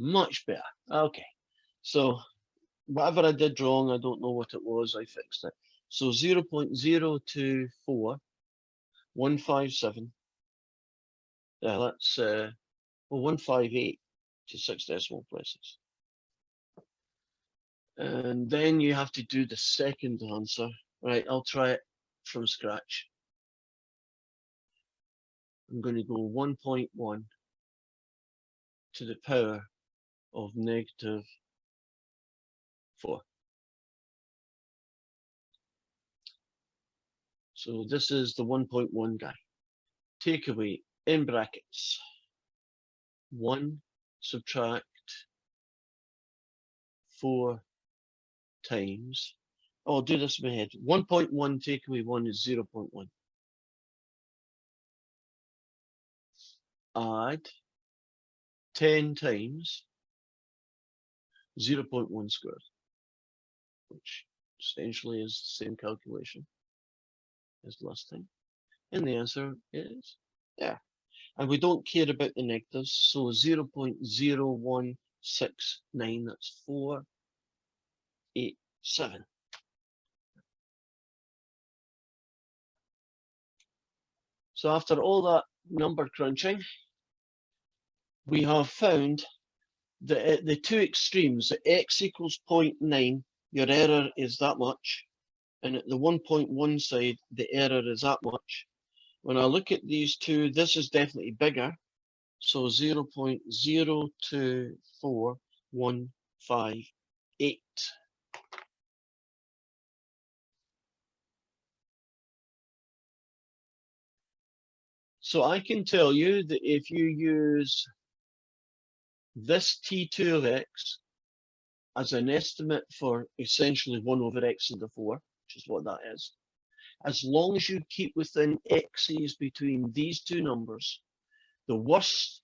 Much better. Okay, so whatever I did wrong, I don't know what it was, I fixed it. So 0.024157. Yeah, that's 158 to 6 decimal places. And then you have to do the second answer. Right, I'll try it from scratch. I'm going to go 1.1 to the power of -4. 4. So this is the 1.1 guy. Take away in brackets 1 subtract 4 times. Oh, I'll do this in my head. 1.1 take away 1 is 0.1. Add 10 times 0.1 squared, which essentially is the same calculation as last time. And the answer is there. And we don't care about the negatives, so 0.0169, that's 487. So after all that number crunching, we have found that at the two extremes, at x equals 0.9, your error is that much, and at the 1.1 side, the error is that much. When I look at these two, this is definitely bigger, so 0.024158. So I can tell you that if you use this T2 of x as an estimate for essentially 1 over x to the 4, which is what that is, as long as you keep within x's between these two numbers, the worst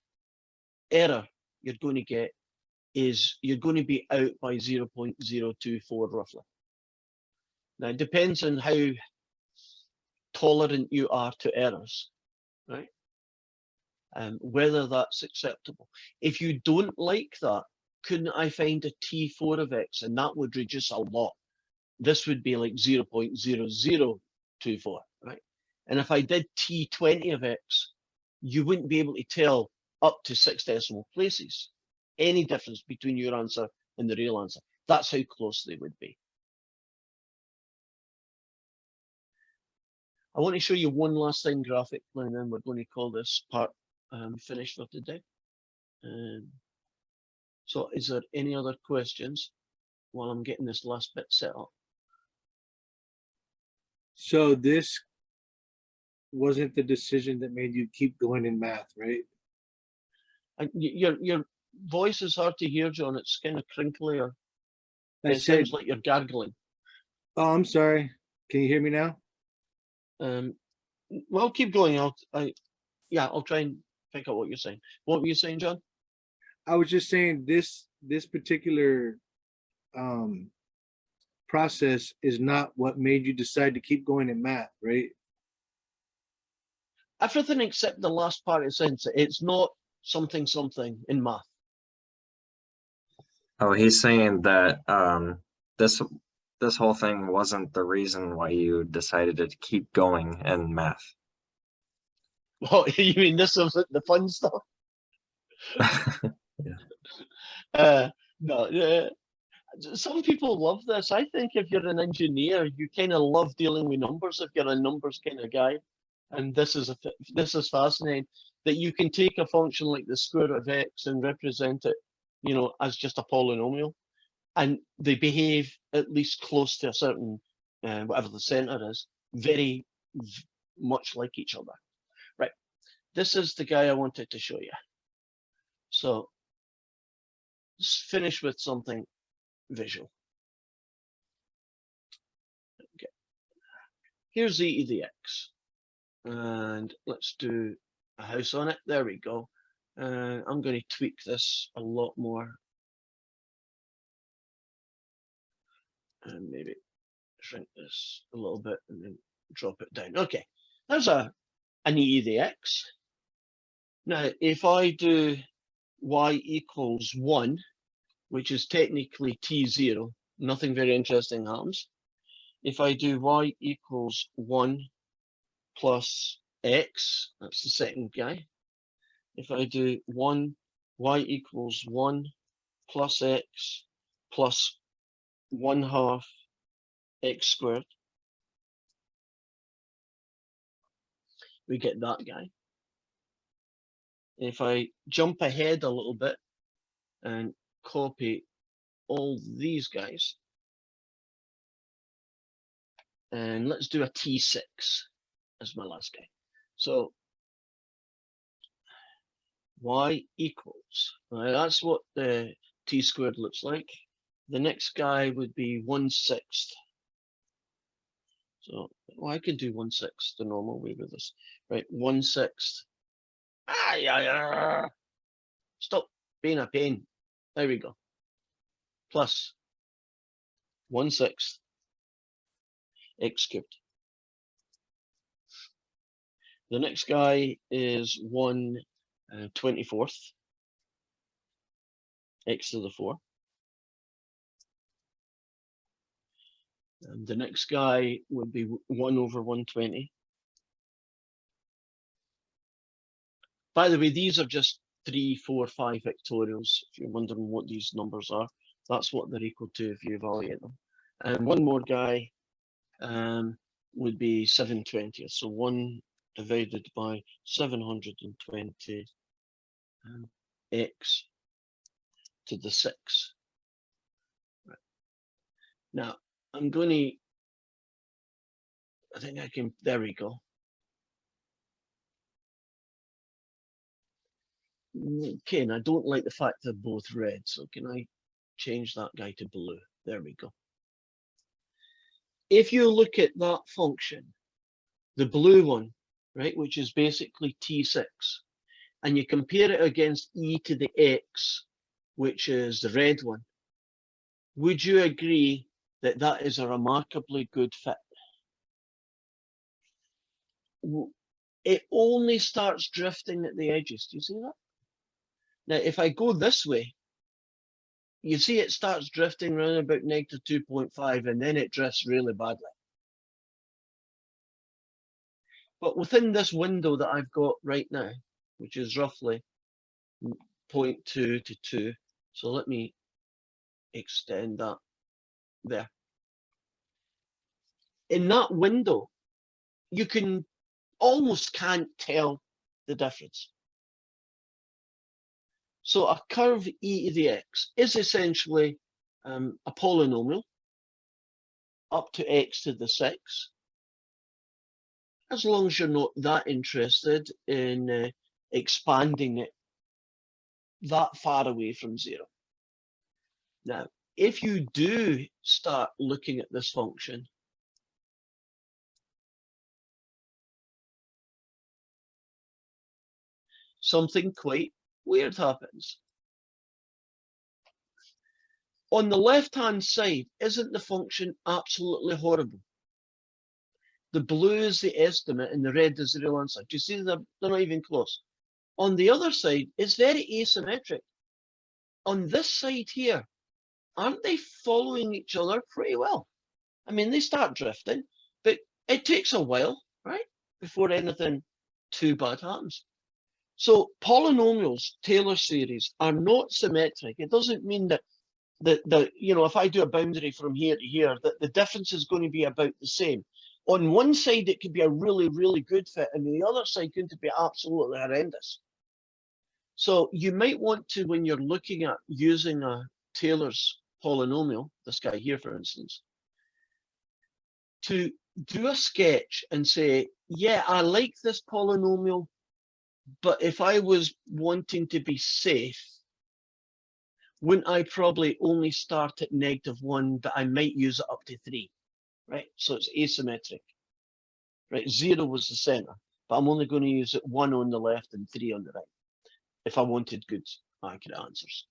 error you're going to get is you're going to be out by 0.024 roughly. Now it depends on how tolerant you are to errors, right? Whether that's acceptable. If you don't like that, couldn't I find a T4 of x and that would reduce a lot? This would be like 0.0024, right? And if I did T20 of x, you wouldn't be able to tell up to 6 decimal places any difference between your answer and the real answer. That's how close they would be. I want to show you one last thing graphically, and then we're going to call this part finished for today. So is there any other questions while I'm getting this last bit set up? So this wasn't the decision that made you keep going in math, right? And your voice is hard to hear, John. It's kind of crinkly, or I it said, sounds like you're gargling. oh, I'm sorry. Can you hear me now? Well, keep going. I'll try and pick up what you're saying. What were you saying, John? I was just saying this particular process is not what made you decide to keep going in math, right? Everything except the last part of the sentence. It's not something in math. Oh, he's saying that this whole thing wasn't the reason why you decided to keep going in math. Well, you mean this is the fun stuff? Yeah. No. Some people love this. I think if you're an engineer, you kind of love dealing with numbers if you're a numbers kind of guy. And this is fascinating that you can take a function like the square root of x and represent it, as just a polynomial, and they behave at least close to a certain whatever the center is, very much like each other. Right. This is the guy I wanted to show you. So let's finish with something visual. Okay. Here's e to the x. And let's do a house on it. There we go. I'm going to tweak this a lot more. And maybe shrink this a little bit and then drop it down. Okay, there's an e to the x. Now, if I do y equals 1, which is technically t0, nothing very interesting happens. If I do y equals 1 plus x, that's the second guy. If I do y equals 1 plus x plus 1/2 x squared, we get that guy. If I jump ahead a little bit and copy all these guys, And let's do a T6 as my last guy. So y equals, right, that's what the t squared looks like. The next guy would be 1/6. So, well, I can do 1/6 the normal way with this, right? 1/6. Stop being a pain. There we go. Plus 1/6 x cubed. The next guy is 1/24 x to the 4. And the next guy would be 1/120. By the way, these are just 3, 4, 5 factorials. If you're wondering what these numbers are, that's what they're equal to if you evaluate them. And one more guy would be 7/20. So 1 divided by 720 x to the 6. Right. Now, I'm going to, I think I can, there we go. Okay, and I don't like the fact they're both red, so can I change that guy to blue? There we go. If you look at that function, the blue one, right, which is basically T6, and you compare it against e to the x, which is the red one, would you agree that that is a remarkably good fit? It only starts drifting at the edges. Do you see that? Now, if I go this way, you see it starts drifting around about -2.5, and then it drifts really badly. But within this window that I've got right now, which is roughly 0.2 to 2, so let me extend that there. In that window, you can almost can't tell the difference. So a curve e to the x is essentially a polynomial up to x to the 6, as long as you're not that interested in expanding it that far away from 0. Now, if you do start looking at this function, something quite weird happens. On the left-hand side, isn't the function absolutely horrible? The blue is the estimate and the red is the real answer. Do you see they're not even close? On the other side, it's very asymmetric. On this side here, aren't they following each other pretty well? I mean, they start drifting, but it takes a while, right, before anything too bad happens. So polynomials, Taylor series, are not symmetric. It doesn't mean that if I do a boundary from here to here, that the difference is going to be about the same. On one side, it could be a really, really good fit, and the other side could be absolutely horrendous. So you might want to, when you're looking at using a Taylor's polynomial, this guy here, for instance, to do a sketch and say, yeah, I like this polynomial, but if I was wanting to be safe, wouldn't I probably only start at -1, but I might use it up to 3, right? So it's asymmetric, right? 0 was the center, but I'm only going to use it 1 on the left and 3 on the right if I wanted good accurate answers.